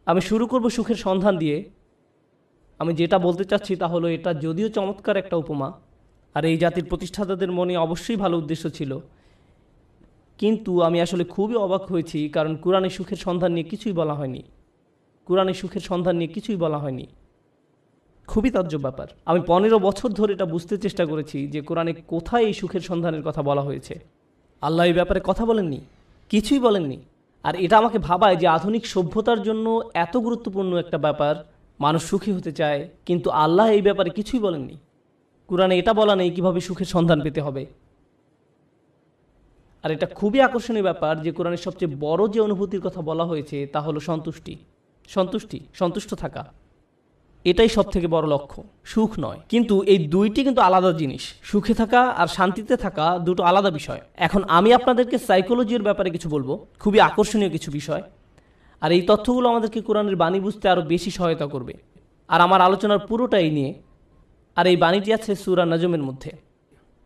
আমি শুরু করব সুখের সন্ধান দিয়ে। আমি যেটা বলতে চাচ্ছি তা হলো, এটা যদিও চমৎকার একটা উপমা, আর এই জাতির প্রতিষ্ঠাতাদের মনে অবশ্যই ভালো উদ্দেশ্য ছিল, কিন্তু আমি আসলে খুবই অবাক হয়েছি, কারণ কোরআনে সুখের সন্ধান নিয়ে কিছুই বলা হয়নি। কোরআনে সুখের সন্ধান নিয়ে কিছুই বলা হয়নি। খুবই তাজ্জব ব্যাপার। আমি 15 বছর ধরে এটা বুঝতে চেষ্টা করেছি যে কোরআনে কোথায় এই সুখের সন্ধানের কথা বলা হয়েছে। আল্লাহ এই ব্যাপারে কথা বলেননি, কিছুই বলেননি। আর এটা আমাকে ভাবায় যে আধুনিক সভ্যতার জন্য এত গুরুত্বপূর্ণ একটা ব্যাপার, মানুষ সুখী হতে চায়, কিন্তু আল্লাহ এই ব্যাপারে কিছুই বলেননি। কোরআনে এটা বলা নেই কীভাবে সুখের সন্ধান পেতে হবে। আর এটা খুবই আকর্ষণীয় ব্যাপার যে কোরআনের সবচেয়ে বড় যে অনুভূতির কথা বলা হয়েছে তা হলো সন্তুষ্টি। সন্তুষ্ট থাকা, এটাই সব থেকে বড় লক্ষ্য, সুখ নয়। কিন্তু এই দুইটি কিন্তু আলাদা জিনিস। সুখে থাকা আর শান্তিতে থাকা দুটো আলাদা বিষয়। এখন আমি আপনাদেরকে সাইকোলজির ব্যাপারে কিছু বলবো, খুবই আকর্ষণীয় কিছু বিষয়। আর এই তথ্যগুলো আমাদেরকে কোরআনের বাণী বুঝতে আরও বেশি সহায়তা করবে। আর আমার আলোচনার পুরোটাই নিয়ে। আর এই বাণীটি আছে সূরা নাজমের মধ্যে,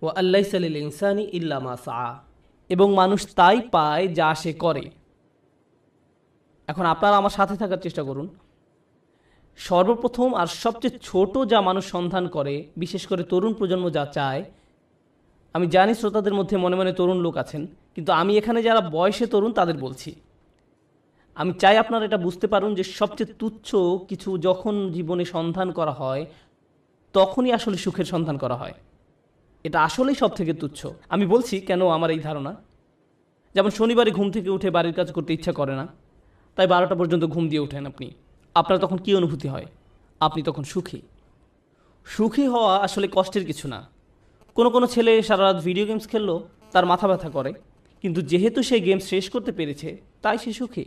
ওয়া আল্লাইসা লিল ইনসানি ইল্লা মা সাআ, এবং মানুষ তাই পায় যা সে করে। এখন আপনারা আমার সাথে থাকার চেষ্টা করুন। সর্বপ্রথম আর সবচেয়ে ছোট যা মানুষ সন্ধান করে, বিশেষ করে তরুণ প্রজন্ম যা চায়, আমি জানি শ্রোতাদের মধ্যে মনে মনে তরুণ লোক আছেন, কিন্তু আমি এখানে যারা বয়সে তরুণ তাদের বলছি। আমি চাই আপনারা এটা বুঝতে পারুন যে সবচেয়ে তুচ্ছ কিছু যখন জীবনে সন্ধান করা হয়, তখনই আসলে সুখের সন্ধান করা হয়। এটা আসলেই সব থেকে তুচ্ছ। আমি বলছি কেন আমার এই ধারণা। যেমন শনিবারে ঘুম থেকে উঠে বাড়ির কাজ করতে ইচ্ছা করে না, তাই 12টা পর্যন্ত ঘুম দিয়ে ওঠেন আপনি। আপনার তখন কী অনুভূতি হয়? আপনি তখন সুখী। সুখী হওয়া আসলে কষ্টের কিছু না। কোনো ছেলে সারা রাত ভিডিও গেমস খেললো, তার মাথা ব্যথা করে, কিন্তু যেহেতু সে গেম শেষ করতে পেরেছে তাই সে সুখী।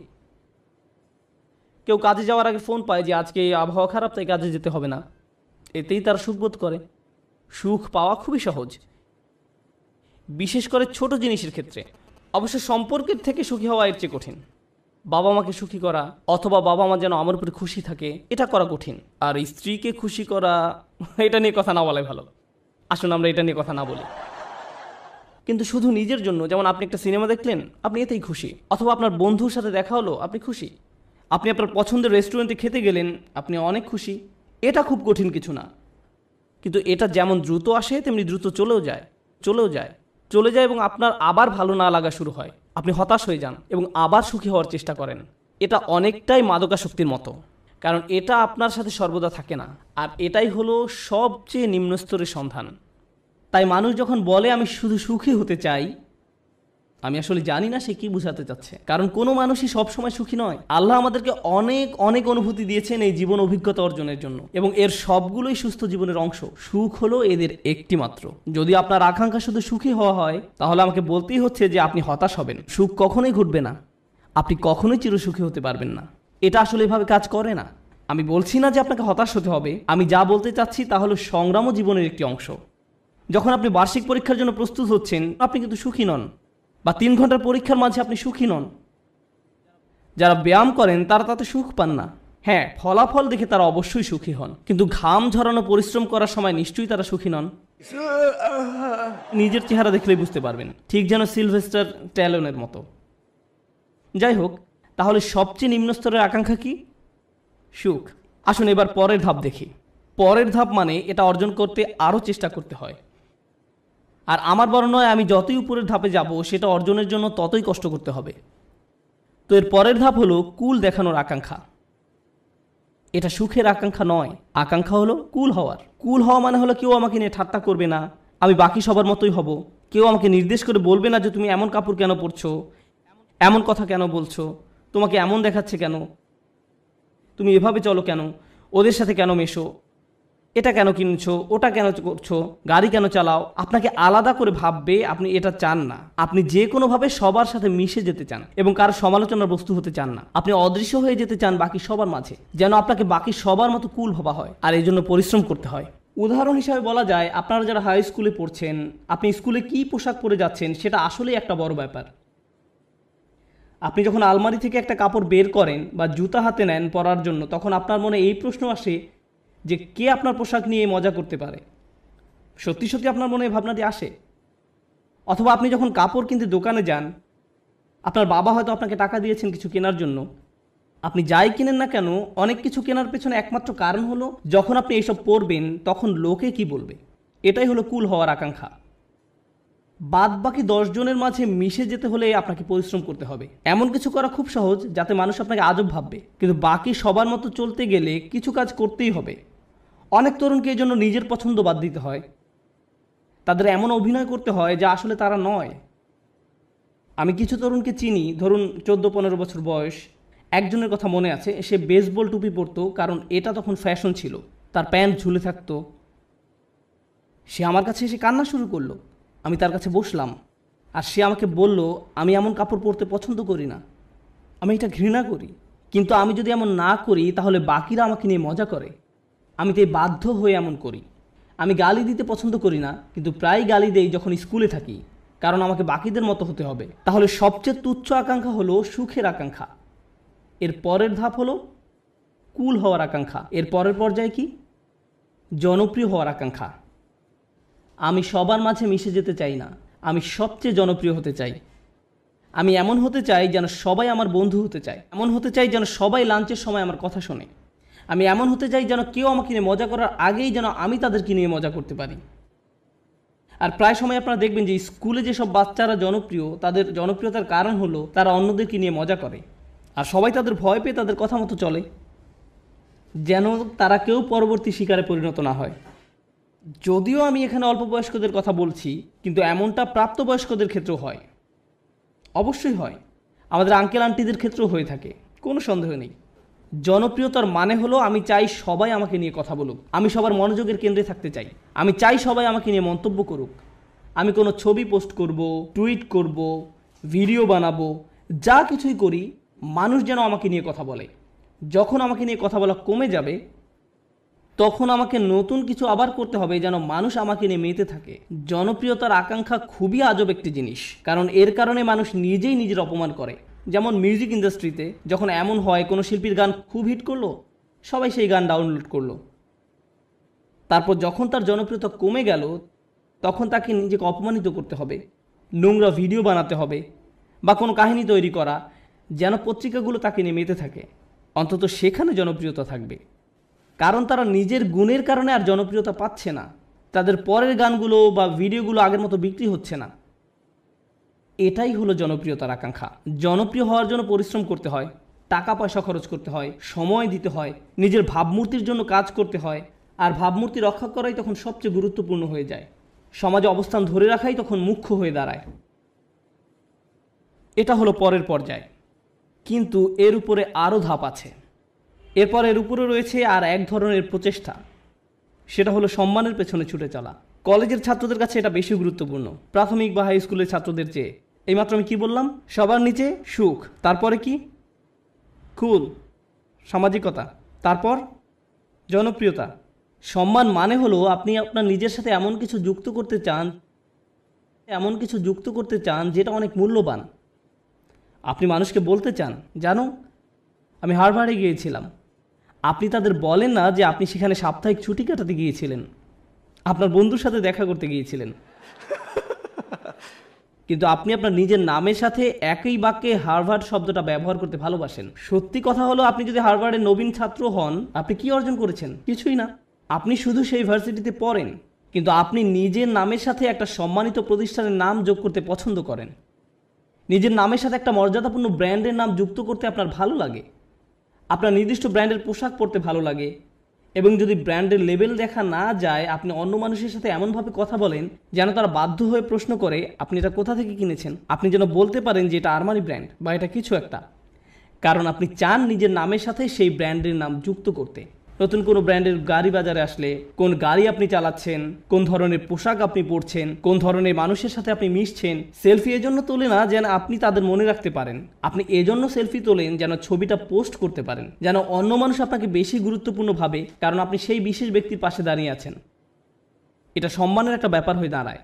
কেউ কাজে যাওয়ার আগে ফোন পায় যে আজকে আবহাওয়া খারাপ, তাই কাজে যেতে হবে না, এতেই তার সুখ বোধ করে। সুখ পাওয়া খুবই সহজ, বিশেষ করে ছোট জিনিসের ক্ষেত্রে। অবশ্য সম্পর্কের থেকে সুখী হওয়া এর চেয়ে কঠিন। বাবা মাকে সুখী করা, অথবা বাবা মা যেন আমার উপরে খুশি থাকে, এটা করা কঠিন। আর স্ত্রীকে খুশি করা, এটা নিয়ে কথা না বলাই ভালো। আসুন আমরা এটা নিয়ে কথা না বলি। কিন্তু শুধু নিজের জন্য, যেমন আপনি একটা সিনেমা দেখলেন, আপনি এতেই খুশি। অথবা আপনার বন্ধুর সাথে দেখা হলো, আপনি খুশি। আপনি আপনার পছন্দের রেস্টুরেন্টে খেতে গেলেন, আপনি অনেক খুশি। এটা খুব কঠিন কিছু না। কিন্তু এটা যেমন দ্রুত আসে তেমনি দ্রুত চলে যায় এবং আপনার আবার ভালো না লাগা শুরু হয়। আপনি হতাশ হয়ে যান এবং আবার সুখী হওয়ার চেষ্টা করেন। এটা অনেকটাই মাদকাসক্তির মতো, কারণ এটা আপনার সাথে সর্বদা থাকে না। আর এটাই হলো সবচেয়ে নিম্ন স্তরের সন্ধান। তাই মানুষ যখন বলে আমি শুধু সুখী হতে চাই, আমি আসলে জানি না সে কি বোঝাতে চাচ্ছে। কারণ কোনো মানুষই সবসময় সুখী নয়। আল্লাহ আমাদেরকে অনেক অনুভূতি দিয়েছেন এই জীবন অভিজ্ঞতা অর্জনের জন্য, এবং এর সবগুলোই সুস্থ জীবনের অংশ। সুখ হলো এদের একটি মাত্র। যদি আপনার আকাঙ্ক্ষা শুধু সুখী হওয়া হয়, তাহলে আমাকে বলতেই হচ্ছে যে আপনি হতাশ হবেন। সুখ কখনোই ঘটবে না, আপনি কখনোই চিরসুখী হতে পারবেন না। এটা আসলে এভাবে কাজ করে না। আমি বলছি না যে আপনাকে হতাশ হতে হবে। আমি যা বলতে চাচ্ছি তা হলো সংগ্রামও জীবনের একটি অংশ। যখন আপনি বার্ষিক পরীক্ষার জন্য প্রস্তুত হচ্ছেন, আপনি কিন্তু সুখী নন। বা 3 ঘন্টার পরীক্ষার মাঝে আপনি সুখী নন। যারা ব্যায়াম করেন তারা তাতে সুখ পান না। হ্যাঁ, ফলাফল দেখে তারা অবশ্যই সুখী হন, কিন্তু ঘাম ঝরানো পরিশ্রম করার সময় নিশ্চয়ই তারা সুখী নন। নিজের চেহারা দেখলেই বুঝতে পারবেন, ঠিক যেন সিলভেস্টার ট্যালনের মতো। যাই হোক, তাহলে সবচেয়ে নিম্ন স্তরের আকাঙ্ক্ষা কি? সুখ। আসুন এবার পরের ধাপ দেখি। পরের ধাপ মানে এটা অর্জন করতে আরও চেষ্টা করতে হয়। আর আমার বর্ণনায় আমি যতই উপরের ধাপে যাব, সেটা অর্জনের জন্য ততই কষ্ট করতে হবে। তো এর পরের ধাপ হলো কুল দেখানোর আকাঙ্ক্ষা। এটা সুখের আকাঙ্ক্ষা নয়। আকাঙ্ক্ষা হলো কুল হওয়ার। কুল হওয়া মানে হলো কেউ আমাকে নিয়ে ঠাট্টা করবে না, আমি বাকি সবার মতোই হব। কেউ আমাকে নির্দেশ করে বলবে না যে তুমি এমন কাপড় কেন পরছো, এমন কথা কেন বলছো, তোমাকে এমন দেখাচ্ছে কেন, তুমি এভাবে চলো কেন, ওদের সাথে কেন মেশো, এটা কেন কিনছো, ওটা কেন করছো, গাড়ি কেন চালাও। আপনাকে আলাদা করে ভাববে, আপনি এটা চান না। আপনি যে কোনোভাবে সবার সাথে মিশে যেতে চান এবং কারো সমালোচনার বস্তু হতে চান না। আপনি অদৃশ্য হয়ে যেতে চান বাকি সবার মাঝে, যেন আপনাকে বাকি সবার মতো কুল ভাবা হয়। আর এই জন্য পরিশ্রম করতে হয়। উদাহরণ হিসাবে বলা যায়, আপনারা যারা হাই স্কুলে পড়ছেন, আপনি স্কুলে কী পোশাক পরে যাচ্ছেন সেটা আসলেই একটা বড় ব্যাপার। আপনি যখন আলমারি থেকে একটা কাপড় বের করেন বা জুতা হাতে নেন পরার জন্য, তখন আপনার মনে এই প্রশ্ন আসে যে কে আপনার পোশাক নিয়ে মজা করতে পারে। সত্যি আপনার মনে এই ভাবনাটি আসে? অথবা আপনি যখন কাপড় কিনতে দোকানে যান, আপনার বাবা হয়তো আপনাকে টাকা দিয়েছেন কিছু কেনার জন্য, আপনি যাই কিনেন না কেন, অনেক কিছু কেনার পেছনে একমাত্র কারণ হলো যখন আপনি এইসব পরবেন তখন লোকে কি বলবে। এটাই হলো কুল হওয়ার আকাঙ্ক্ষা। বাদ বাকি 10 জনের মাঝে মিশে যেতে হলে আপনাকে পরিশ্রম করতে হবে। এমন কিছু করা খুব সহজ যাতে মানুষ আপনাকে আজব ভাববে, কিন্তু বাকি সবার মতো চলতে গেলে কিছু কাজ করতেই হবে। অনেক তরুণকে এই জন্য নিজের পছন্দ বাদ দিতে হয়, তাদের এমন অভিনয় করতে হয় যা আসলে তারা নয়। আমি কিছু তরুণকে চিনি, ধরুন 14-15 বছর বয়স। একজনের কথা মনে আছে, সে বেসবল টুপি পরতো কারণ এটা তখন ফ্যাশন ছিল, তার প্যান্ট ঝুলে থাকতো। সে আমার কাছে এসে কান্না শুরু করলো। আমি তার কাছে বসলাম, আর সে আমাকে বলল, আমি এমন কাপড় পরতে পছন্দ করি না, আমি এটা ঘৃণা করি। কিন্তু আমি যদি এমন না করি তাহলে বাকিরা আমাকে নিয়ে মজা করে, আমি তাই বাধ্য হয়ে এমন করি। আমি গালি দিতে পছন্দ করি না, কিন্তু প্রায় গালি দেই যখন স্কুলে থাকি, কারণ আমাকে বাকিদের মতো হতে হবে। তাহলে সবচেয়ে তুচ্ছ আকাঙ্ক্ষা হলো সুখের আকাঙ্ক্ষা। এর পরের ধাপ হলো কুল হওয়ার আকাঙ্ক্ষা। এর পরের পর্যায়ে কি? জনপ্রিয় হওয়ার আকাঙ্ক্ষা। আমি সবার মাঝে মিশে যেতে চাই না, আমি সবচেয়ে জনপ্রিয় হতে চাই। আমি এমন হতে চাই যেন সবাই আমার বন্ধু হতে চায়, এমন হতে চাই যেন সবাই লাঞ্চের সময় আমার কথা শোনে। আমি এমন হতে চাই যেন কেউ আমাকে নিয়ে মজা করার আগেই যেন আমি তাদেরকে নিয়ে মজা করতে পারি। আর প্রায় সময় আপনারা দেখবেন যে স্কুলে যেসব বাচ্চারা জনপ্রিয়, তাদের জনপ্রিয়তার কারণ হলো তারা অন্যদেরকে নিয়ে মজা করে, আর সবাই তাদের ভয় পেয়ে তাদের কথা মতো চলে, যেন তারা কেউ পরবর্তী শিকারে পরিণত না হয়। যদিও আমি এখানে অল্প বয়স্কদের কথা বলছি, কিন্তু এমনটা প্রাপ্তবয়স্কদের ক্ষেত্রেও হয়, অবশ্যই হয়। আমাদের আঙ্কেল আন্টিদের ক্ষেত্রেও হয়ে থাকে, কোনো সন্দেহ নেই। জনপ্রিয়তার মানে হলো আমি চাই সবাই আমাকে নিয়ে কথা বলুক, আমি সবার মনোযোগের কেন্দ্রে থাকতে চাই, আমি চাই সবাই আমাকে নিয়ে মন্তব্য করুক। আমি কোনো ছবি পোস্ট করব, টুইট করব, ভিডিও বানাবো, যা কিছুই করি মানুষ যেন আমাকে নিয়ে কথা বলে। যখন আমাকে নিয়ে কথা বলা কমে যাবে তখন আমাকে নতুন কিছু আবার করতে হবে যেন মানুষ আমাকে নিয়ে মেতে থাকে। জনপ্রিয়তার আকাঙ্ক্ষা খুবই আজব একটি জিনিস, কারণ এর কারণে মানুষ নিজেই নিজের অপমান করে। যেমন মিউজিক ইন্ডাস্ট্রিতে যখন এমন হয় কোনো শিল্পীর গান খুব হিট করলো, সবাই সেই গান ডাউনলোড করলো, তারপর যখন তার জনপ্রিয়তা কমে গেল তখন তাকে নিজেকে অপমানিত করতে হবে, নোংরা ভিডিও বানাতে হবে বা কোনো কাহিনী তৈরি করা যেন পত্রিকাগুলো তাকে নিয়ে মেতে থাকে। অন্তত সেখানে জনপ্রিয়তা থাকবে, কারণ তারা নিজের গুণের কারণে আর জনপ্রিয়তা পাচ্ছে না, তাদের পরের গানগুলো বা ভিডিওগুলো আগের মতো বিক্রি হচ্ছে না। এটাই হলো জনপ্রিয়তার আকাঙ্ক্ষা। জনপ্রিয় হওয়ার জন্য পরিশ্রম করতে হয়, টাকা পয়সা খরচ করতে হয়, সময় দিতে হয়, নিজের ভাবমূর্তির জন্য কাজ করতে হয়, আর ভাবমূর্তি রক্ষা করাই তখন সবচেয়ে গুরুত্বপূর্ণ হয়ে যায়। সমাজে অবস্থান ধরে রাখাই তখন মুখ্য হয়ে দাঁড়ায়। এটা হলো পরের পর্যায়, কিন্তু এর উপরে আরও ধাপ আছে। এরপর এর উপরে রয়েছে আর এক ধরনের প্রচেষ্টা, সেটা হলো সম্মানের পেছনে ছুটে চলা। কলেজের ছাত্রদের কাছে এটা বেশি গুরুত্বপূর্ণ প্রাথমিক বা হাই স্কুলের ছাত্রদের চেয়ে। এইমাত্র আমি কি বললাম? সবার নিচে সুখ, তারপরে কি? কুল, সামাজিকতা, তারপর জনপ্রিয়তা। সম্মান মানে হলো আপনি আপনার নিজের সাথে এমন কিছু যুক্ত করতে চান যেটা অনেক মূল্যবান। আপনি মানুষকে বলতে চান, জানো আমি হার্ভার্ডে গিয়েছিলাম। আপনি তাদের বলেন না যে আপনি সেখানে সাপ্তাহিক ছুটি কাটাতে গিয়েছিলেন, আপনার বন্ধুর সাথে দেখা করতে গিয়েছিলেন, কিন্তু আপনি আপনার নিজের নামের সাথে একই বাক্যে হার্ভার্ড শব্দটা ব্যবহার করতে ভালোবাসেন। সত্যি কথা হলো আপনি যদি হার্ভার্ডের নবীন ছাত্র হন, আপনি কি অর্জন করেছেন? কিছুই না। আপনি শুধু সেই ভার্সিটিতে পড়েন, কিন্তু আপনি নিজের নামের সাথে একটা সম্মানিত প্রতিষ্ঠানের নাম যোগ করতে পছন্দ করেন। নিজের নামের সাথে একটা মর্যাদাপূর্ণ ব্র্যান্ডের নাম যুক্ত করতে আপনার ভালো লাগে। আপনার নির্দিষ্ট ব্র্যান্ডের পোশাক পরতে ভালো লাগে, এবং যদি ব্র্যান্ডের লেবেল দেখা না যায় আপনি অন্য মানুষের সাথে এমনভাবে কথা বলেন যেন তারা বাধ্য হয়ে প্রশ্ন করে আপনি এটা কোথা থেকে কিনেছেন। আপনি যেন বলতে পারেন যে এটা আরমানি ব্র্যান্ড বা এটা কিছু একটা, কারণ আপনি চান নিজের নামের সাথে সেই ব্র্যান্ডের নাম যুক্ত করতে। নতুন কোনো ব্র্যান্ডের গাড়ি বাজারে আসলে কোন গাড়ি আপনি চালাচ্ছেন, কোন ধরনের পোশাক আপনি পরছেন, কোন ধরনের মানুষের সাথে আপনি মিশছেন, সেলফি এজন্য তোলে না যেন আপনি তাদের মনে রাখতে পারেন, আপনি এজন্য সেলফি তোলেন যেন ছবিটা পোস্ট করতে পারেন, যেন অন্য মানুষ আপনাকে বেশি গুরুত্বপূর্ণ ভাবে, কারণ আপনি সেই বিশেষ ব্যক্তির পাশে দাঁড়িয়ে আছেন। এটা সম্মানের একটা ব্যাপার হয়ে দাঁড়ায়।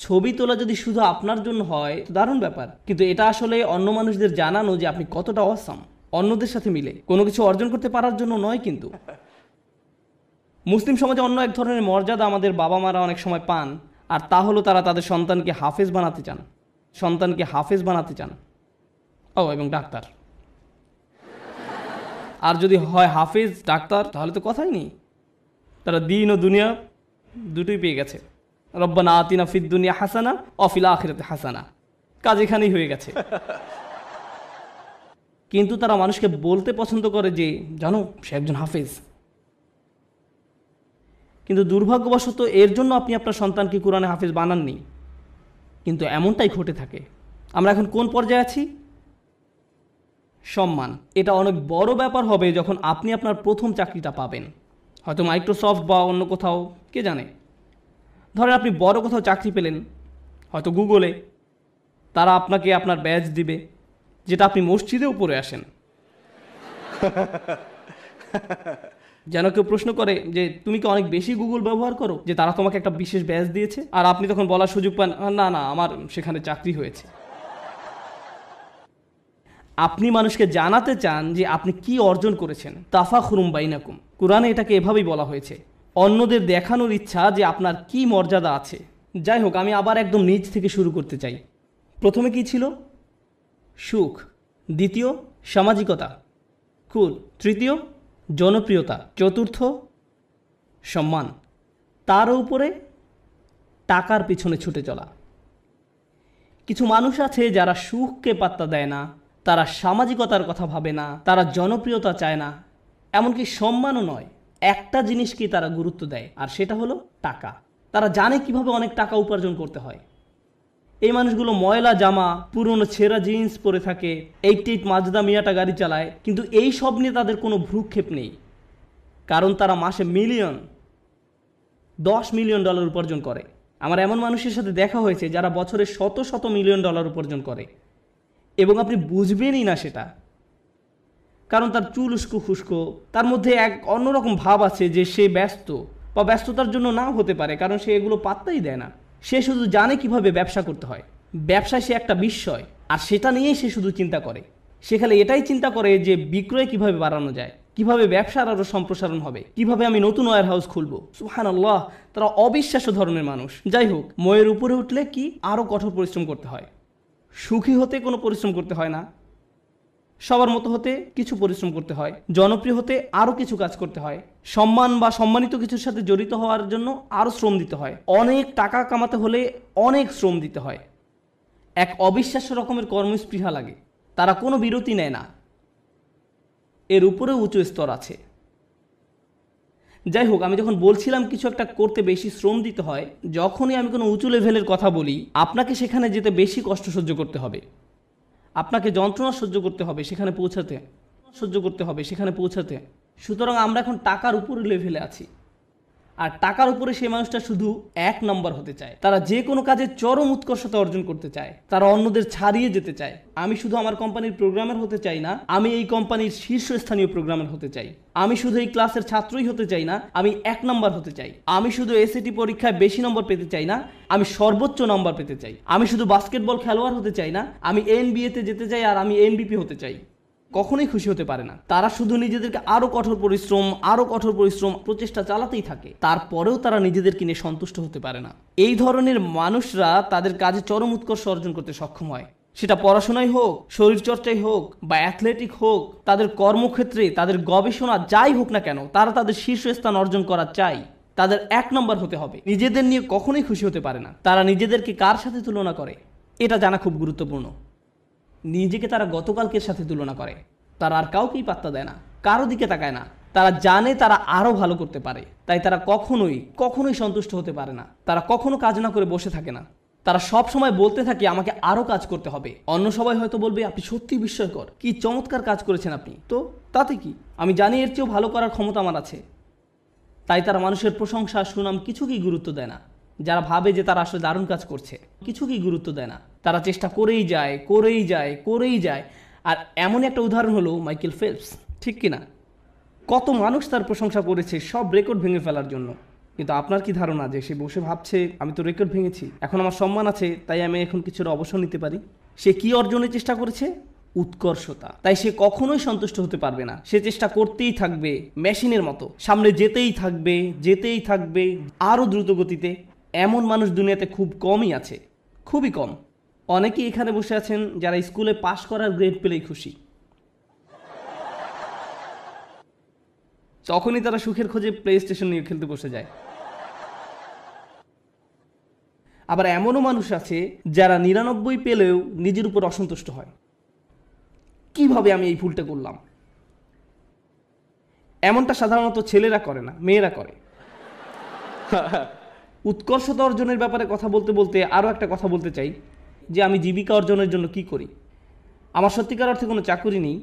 ছবি তোলা যদি শুধু আপনার জন্য হয় দারুণ ব্যাপার, কিন্তু এটা আসলে অন্য মানুষদের জানানো যে আপনি কতটা অসাম, অন্যদের সাথে মিলে কোনো কিছু অর্জন করতে পারার জন্য নয়। কিন্তু মুসলিম সমাজে অন্য এক ধরনের মর্যাদা আমাদের বাবা মারা অনেক সময় পান, আর তা হলো তারা তাদের সন্তানকে হাফেজ বানাতে চান। ও এবং ডাক্তার। আর যদি হয় হাফেজ, ডাক্তার, তাহলে তো কথাই নেই। তারা দিন ও দুনিয়া দুটোই পেয়ে গেছে। রব্বানা আতিনা ফিদ দুনিয়া হাসানা ওয়া ফিল আখিরাতি হাসানা, কাজ এখানেই হয়ে গেছে। কিন্তু তারা মানুষকে বলতে পছন্দ করে যে জানো সে একজন হাফেজ। কিন্তু দুর্ভাগ্যবশত এর জন্য আপনি আপনার সন্তানকে কোরআনে হাফেজ বানাননি। কিন্তু এমনটাই ঘটে থাকে। আমরা এখন কোন পর্যায়ে আছি? সম্মান। এটা অনেক বড় ব্যাপার হবে যখন আপনি আপনার প্রথম চাকরিটা পাবেন, হয়তো মাইক্রোসফট বা অন্য কোথাও, কে জানে। ধরেন আপনি বড় কোথাও চাকরি পেলেন, হয়তো গুগলে। তারা আপনাকে আপনার ব্যাজ দিবে, যেটা আপনি মসজিদেও পরে আসেন। যেন কেউ প্রশ্ন করে যে তুমি কি অনেক বেশি গুগল ব্যবহার করো যে তারা তোমাকে একটা বিশেষ ব্যাজ দিয়েছে? আর আপনি তখন বলার সুযোগ পান, না না আমার সেখানে চাকরি হয়েছে। আপনি মানুষকে জানাতে চান যে আপনি কি অর্জন করেছেন। তাফাখুরুম বাইনাকুম, কুরআনে এটাকে এভাবেই বলা হয়েছে। অন্যদের দেখানোর ইচ্ছা যে আপনার কি মর্যাদা আছে। যাই হোক, আমি আবার একদম নিচ থেকে শুরু করতে চাই। প্রথমে কি ছিল? সুখ। দ্বিতীয়, সামাজিকতা। কুল। তৃতীয়, জনপ্রিয়তা। চতুর্থ, সম্মান। তার উপরে টাকার পিছনে ছুটে চলা। কিছু মানুষ আছে যারা সুখকে পাত্তা দেয় না, তারা সামাজিকতার কথা ভাবে না, তারা জনপ্রিয়তা চায় না, এমনকি সম্মানও নয়। একটা জিনিসকেই তারা গুরুত্ব দেয়, আর সেটা হলো টাকা। তারা জানে কিভাবে অনেক টাকা উপার্জন করতে হয়। এই মানুষগুলো ময়লা জামা, পুরনো ছেঁড়া জিন্স পরে থাকে, 88 মাজদা মিয়াটা গাড়ি চালায়, কিন্তু এই সব নিয়ে তাদের কোনো ভ্রুক্ষেপ নেই। কারণ তারা মাসে $10 মিলিয়ন উপার্জন করে। আমার এমন মানুষের সাথে দেখা হয়েছে যারা বছরে শত শত মিলিয়ন ডলার উপার্জন করে, এবং আপনি বুঝবেনই না সেটা। কারণ তার চুল উস্কো খুস্কো, তার মধ্যে এক অন্যরকম ভাব আছে যে সে ব্যস্ত, বা ব্যস্ততার জন্য নাও হতে পারে, কারণ সে এগুলো পাত্তাই দেয় না। সে শুধু জানে কিভাবে ব্যবসা করতে হয়। ব্যবসায় সে একটা বিস্ময়, আর সেটা নিয়েই সে শুধু চিন্তা করে। সে খালি এটাই চিন্তা করে যে বিক্রয় কিভাবে বাড়ানো যায়, কিভাবে ব্যবসার আরও সম্প্রসারণ হবে, কিভাবে আমি নতুন ওয়্যার হাউস খুলবো। সুবহানাল্লাহ, তারা অবিশ্বাস্য ধরনের মানুষ। যাই হোক, ময়ের উপরে উঠলে কি আরও কঠোর পরিশ্রম করতে হয়। সুখী হতে কোনো পরিশ্রম করতে হয় না, সবার মতো হতে কিছু পরিশ্রম করতে হয়, জনপ্রিয় হতে আরও কিছু কাজ করতে হয়, সম্মান বা সম্মানিত কিছুর সাথে জড়িত হওয়ার জন্য আরও শ্রম দিতে হয়, অনেক টাকা কামাতে হলে অনেক শ্রম দিতে হয়। এক অবিশ্বাস্য রকমের কর্মস্পৃহা লাগে, তারা কোনো বিরতি নেয় না। এর উপরেও উঁচু স্তর আছে। যাই হোক, আমি যখন বলছিলাম কিছু একটা করতে বেশি শ্রম দিতে হয়, যখনই আমি কোনো উঁচু লেভেলের কথা বলি, আপনাকে সেখানে যেতে বেশি কষ্ট সহ্য করতে হবে, আপনাকে যন্ত্রণা সহ্য করতে হবে সেখানে পৌঁছাতে। সুতরাং আমরা এখন টাকার উপরে লেভেলে আছি, আর টাকার উপরে সেই মানুষটা শুধু 1 নম্বর হতে চায়। তারা যে কোনো কাজে চরম উৎকর্ষতা অর্জন করতে চায়, তারা অন্যদের ছাড়িয়ে যেতে চায়। আমি শুধু আমার কোম্পানির প্রোগ্রামার হতে চাই না, আমি এই কোম্পানির শীর্ষস্থানীয় প্রোগ্রামার হতে চাই। আমি শুধু এই ক্লাসের ছাত্রই হতে চাই না, আমি 1 নম্বর হতে চাই। আমি শুধু এসএটি পরীক্ষায় বেশি নম্বর পেতে চাই না, আমি সর্বোচ্চ নম্বর পেতে চাই। আমি শুধু বাস্কেটবল খেলোয়াড় হতে চাই না, আমি এনবিএতে যেতে চাই, আর আমি এনবিপি হতে চাই। কখনোই খুশি হতে পারে না। তারা শুধু নিজেদেরকে আরো কঠোর পরিশ্রম প্রচেষ্টা চালাতেই থাকে, তারপরেও তারা নিজেদেরকে নিয়ে সন্তুষ্ট হতে পারে না। এই ধরনের মানুষরা তাদের কাজে চরম উৎকর্ষ অর্জন করতে সক্ষম হয়, সেটা পড়াশোনায় হোক, শরীরচর্চায় হোক, বা অ্যাথলেটিক হোক, তাদের কর্মক্ষেত্রে, তাদের গবেষণা যাই হোক না কেন, তারা তাদের শীর্ষস্থান অর্জন করা চাই। তাদের 1 নম্বর হতে হবে। নিজেদের নিয়ে কখনোই খুশি হতে পারে না। তারা নিজেদেরকে কার সাথে তুলনা করে এটা জানা খুব গুরুত্বপূর্ণ। নিজেকে তারা গতকালকের সাথে তুলনা করে। তারা আর কাউকেই পাত্তা দেয় না, কারো দিকে তাকায় না। তারা জানে তারা আরও ভালো করতে পারে, তাই তারা কখনোই সন্তুষ্ট হতে পারে না। তারা কখনো কাজ না করে বসে থাকে না। তারা সব সময় বলতে থাকে আমাকে আরও কাজ করতে হবে। অন্য সবাই হয়তো বলবে আপনি সত্যিই বিস্ময়কর, কি চমৎকার কাজ করেছেন আপনি, তো তাতে কি, আমি জানি এর চেয়েও ভালো করার ক্ষমতা আমার আছে। তাই তারা মানুষের প্রশংসা, সুনাম কিছুকেই গুরুত্ব দেয় না। যারা ভাবে যে তারা আসলে দারুণ কাজ করছে, কিছুকেই গুরুত্ব দেয় না। তারা চেষ্টা করেই যায়। আর এমন একটা উদাহরণ হলো মাইকেল ফেলপস, ঠিক কিনা? কত মানুষ তার প্রশংসা করেছে সব রেকর্ড ভেঙে ফেলার জন্য। কিন্তু আপনার কি ধারণা যে সে বসে ভাবছে আমি তো রেকর্ড ভেঙেছি, এখন আমার সম্মান আছে, তাই আমি এখন কিছুটা অবসর নিতে পারি? সে কি অর্জনের চেষ্টা করেছে? উৎকর্ষতা। তাই সে কখনোই সন্তুষ্ট হতে পারবে না। সে চেষ্টা করতেই থাকবে, মেশিনের মতো সামনে যেতেই থাকবে আরও দ্রুত গতিতে। এমন মানুষ দুনিয়াতে খুব কমই আছে, খুবই কম। অনেকেই এখানে বসে আছেন যারা স্কুলে পাশ করার গ্রেড পেলেই খুশি। তখনই তারা সুখের খোঁজে প্লে স্টেশন নিয়ে খেলতে বসে যায়। আবার এমনও মানুষ আছে যারা 99 পেলেও নিজের উপর অসন্তুষ্ট হয়, কিভাবে আমি এই ভুলটা করলাম। এমনটা সাধারণত ছেলেরা করে না, মেয়েরা করে। উৎকর্ষতা অর্জনের ব্যাপারে কথা বলতে বলতে আরও একটা কথা বলতে চাই, যে আমি জীবিকা অর্জনের জন্য কি করি। আমার সত্যিকার অর্থে কোনো চাকরি নেই,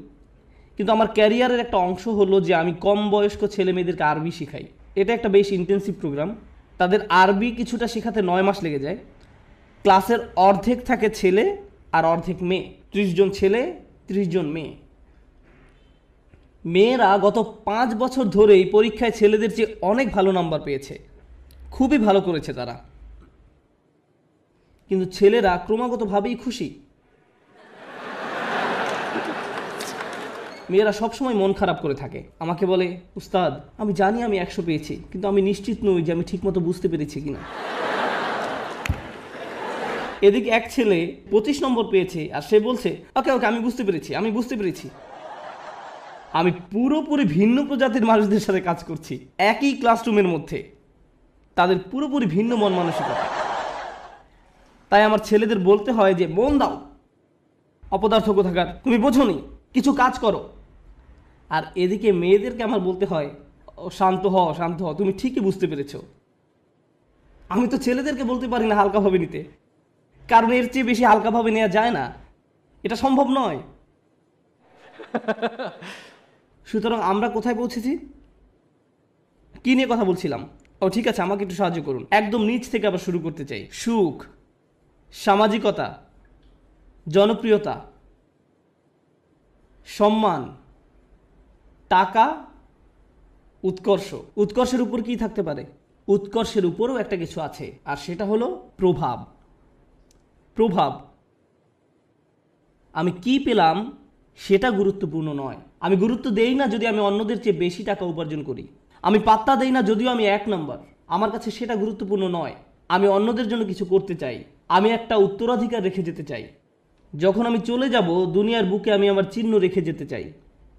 কিন্তু আমার ক্যারিয়ারের একটা অংশ হলো যে আমি কম বয়স্ক ছেলে মেয়েদেরকে আরবি শেখাই। এটা একটা বেশ ইন্টেন্সিভ প্রোগ্রাম। তাদের আরবি কিছুটা শেখাতে 9 মাস লেগে যায়। ক্লাসের অর্ধেক থাকে ছেলে আর অর্ধেক মেয়ে, 30 জন ছেলে 30 জন মেয়ে। মেয়েরা গত 5 বছর ধরেই পরীক্ষায় ছেলেদের চেয়ে অনেক ভালো নাম্বার পেয়েছে, খুবই ভালো করেছে তারা। কিন্তু ছেলেরা ক্রমাগতভাবেই খুশি। মেয়েরা সবসময় মন খারাপ করে থাকে, আমাকে বলে, উস্তাদ আমি জানি আমি 100 পেয়েছি, কিন্তু আমি নিশ্চিত নই যে আমি ঠিকমতো বুঝতে পেরেছি কিনা। এদিকে এক ছেলে 25 নম্বর পেয়েছে আর সে বলছে, ওকে ওকে আমি বুঝতে পেরেছি। আমি পুরোপুরি ভিন্ন প্রজাতির মানুষদের সাথে কাজ করছি একই ক্লাসরুমের মধ্যে, তাদের পুরোপুরি ভিন্ন মন মানসিকতা। তাই আমার ছেলেদের বলতে হয় যে মন দাও, অপদার্থ কোথাকার, তুমি বোঝোনি, কিছু কাজ করো। আর এদিকে মেয়েদেরকে আমার বলতে হয়, শান্ত হও, তুমি ঠিকই বুঝতে পেরেছো। আমি তো ছেলেদেরকে বলতে পারি না হালকাভাবে নিতে, কারণ এর চেয়ে বেশি হালকাভাবে নেওয়া যায় না, এটা সম্ভব নয়। সুতরাং আমরা কোথায় পৌঁছেছি, কি নিয়ে কথা বলছিলাম? ও ঠিক আছে, আমাকে একটু সাহায্য করুন। একদম নিচ থেকে আবার শুরু করতে চাই। সুখ, সামাজিকতা, জনপ্রিয়তা, সম্মান, টাকা, উৎকর্ষ। উৎকর্ষের উপর কি থাকতে পারে? উৎকর্ষের উপরও একটা কিছু আছে, আর সেটা হলো প্রভাব। আমি কি পেলাম সেটা গুরুত্বপূর্ণ নয়। আমি গুরুত্ব দেই না যদি আমি অন্যদের চেয়ে বেশি টাকা উপার্জন করি। আমি পাত্তা দেই না যদিও আমি 1 নম্বর। আমার কাছে সেটা গুরুত্বপূর্ণ নয়। আমি অন্যদের জন্য কিছু করতে চাই, আমি একটা উত্তরাধিকার রেখে যেতে চাই। যখন আমি চলে যাব দুনিয়ার বুকে আমি আমার চিহ্ন রেখে যেতে চাই,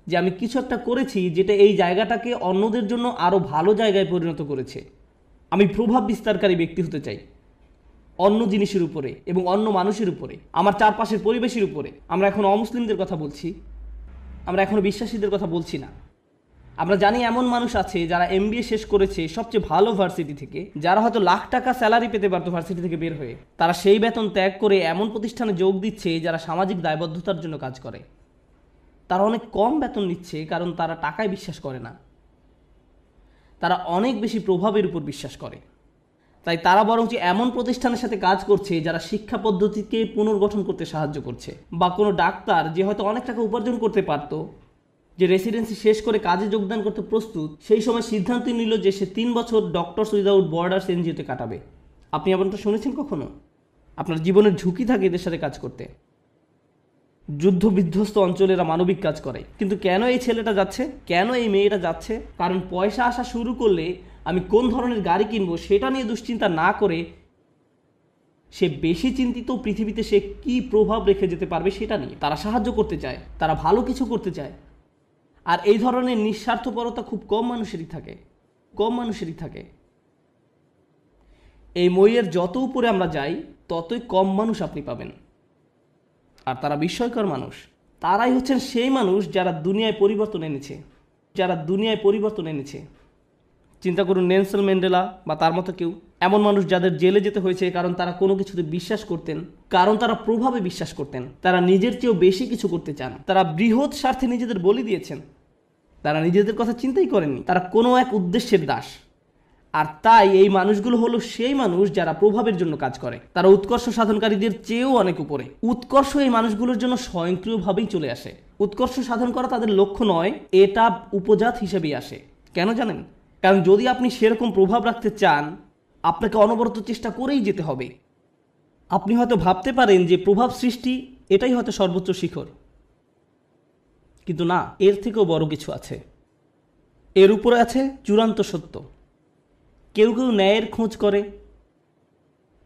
যে আমি কিছু একটা করেছি যেটা এই জায়গাটাকে অন্যদের জন্য আরও ভালো জায়গায় পরিণত করেছে। আমি প্রভাব বিস্তারকারী ব্যক্তি হতে চাই অন্য জিনিসের উপরে এবং অন্য মানুষের উপরে, আমার চারপাশের পরিবেশের উপরে। আমরা এখন অমুসলিমদের কথা বলছি, আমরা এখনো বিশ্বাসীদের কথা বলছি না। আমরা জানি এমন মানুষ আছে যারা MBA শেষ করেছে সবচেয়ে ভালো ভার্সিটি থেকে, যারা হয়তো লাখ টাকা স্যালারি পেতে পারতো ভার্সিটি থেকে বের হয়ে, তারা সেই বেতন ত্যাগ করে এমন প্রতিষ্ঠানে যোগ দিচ্ছে যারা সামাজিক দায়বদ্ধতার জন্য কাজ করে। তারা অনেক কম বেতন নিচ্ছে কারণ তারা টাকায় বিশ্বাস করে না, তারা অনেক বেশি প্রভাবের উপর বিশ্বাস করে। তাই তারা বরঞ্চ এমন প্রতিষ্ঠানের সাথে কাজ করছে যারা শিক্ষা পদ্ধতিকে পুনর্গঠন করতে সাহায্য করছে। বা কোনো ডাক্তার যে হয়তো অনেক টাকা উপার্জন করতে পারত, যে রেসিডেন্সি শেষ করে কাজে যোগদান করতে প্রস্তুত, সেই সময় সিদ্ধান্ত নিল যে সে 3 বছর ডক্টরস উইদাউট বর্ডার্স NGO-তে কাটাবে। আপনি এমনটা শুনেছেন কখনো? আপনার জীবনের ঝুঁকি থাকে এদের সাথে কাজ করতে। যুদ্ধ বিধ্বস্ত অঞ্চলেরা মানবিক কাজ করে। কিন্তু কেন এই ছেলেটা যাচ্ছে, কেন এই মেয়েটা যাচ্ছে? কারণ পয়সা আসা শুরু করলে আমি কোন ধরনের গাড়ি কিনবো সেটা নিয়ে দুশ্চিন্তা না করে সে বেশি চিন্তিত পৃথিবীতে সে কি প্রভাব রেখে যেতে পারবে সেটা নিয়ে। তারা সাহায্য করতে চায়, তারা ভালো কিছু করতে চায়। আর এই ধরনের নিঃস্বার্থপরতা খুব কম মানুষেরই থাকে। এই মইয়ের যত উপরে আমরা যাই ততই কম মানুষ আপনি পাবেন। আর তারা বিস্ময়কর মানুষ। তারাই হচ্ছেন সেই মানুষ যারা দুনিয়ায় পরিবর্তন এনেছে। চিন্তা করুন, নেলসন ম্যান্ডেলা বা তার মতো কেউ, এমন মানুষ যাদের জেলে যেতে হয়েছে কারণ তারা কোনো কিছুতে বিশ্বাস করতেন, কারণ তারা প্রভাবে বিশ্বাস করতেন, তারা নিজের চেয়েও বেশি কিছু করতে চান, তারা বৃহৎ স্বার্থে নিজেদের বলি দিয়েছেন, তারা নিজেদের কথা চিন্তাই করেননি, তারা কোনো এক উদ্দেশ্যের দাস। আর তাই এই মানুষগুলো হলো সেই মানুষ যারা প্রভাবের জন্য কাজ করে। তারা উৎকর্ষ সাধনকারীদের চেয়েও অনেক উপরে। উৎকর্ষ এই মানুষগুলোর জন্য স্বয়ংক্রিয়ভাবেই চলে আসে। উৎকর্ষ সাধন করা তাদের লক্ষ্য নয়, এটা উপজাত হিসেবেই আসে। কেন জানেন? কারণ যদি আপনি সেরকম প্রভাব রাখতে চান, আপনাকে অনবরত চেষ্টা করেই যেতে হবে। আপনি হয়তো ভাবতে পারেন যে প্রভাব সৃষ্টি এটাই হয়তো সর্বোচ্চ শিখর, কিন্তু না, এর থেকেও বড় কিছু আছে। এর উপরে আছে চূড়ান্ত সত্য। কেউ কেউ ন্যায়ের খোঁজ করে,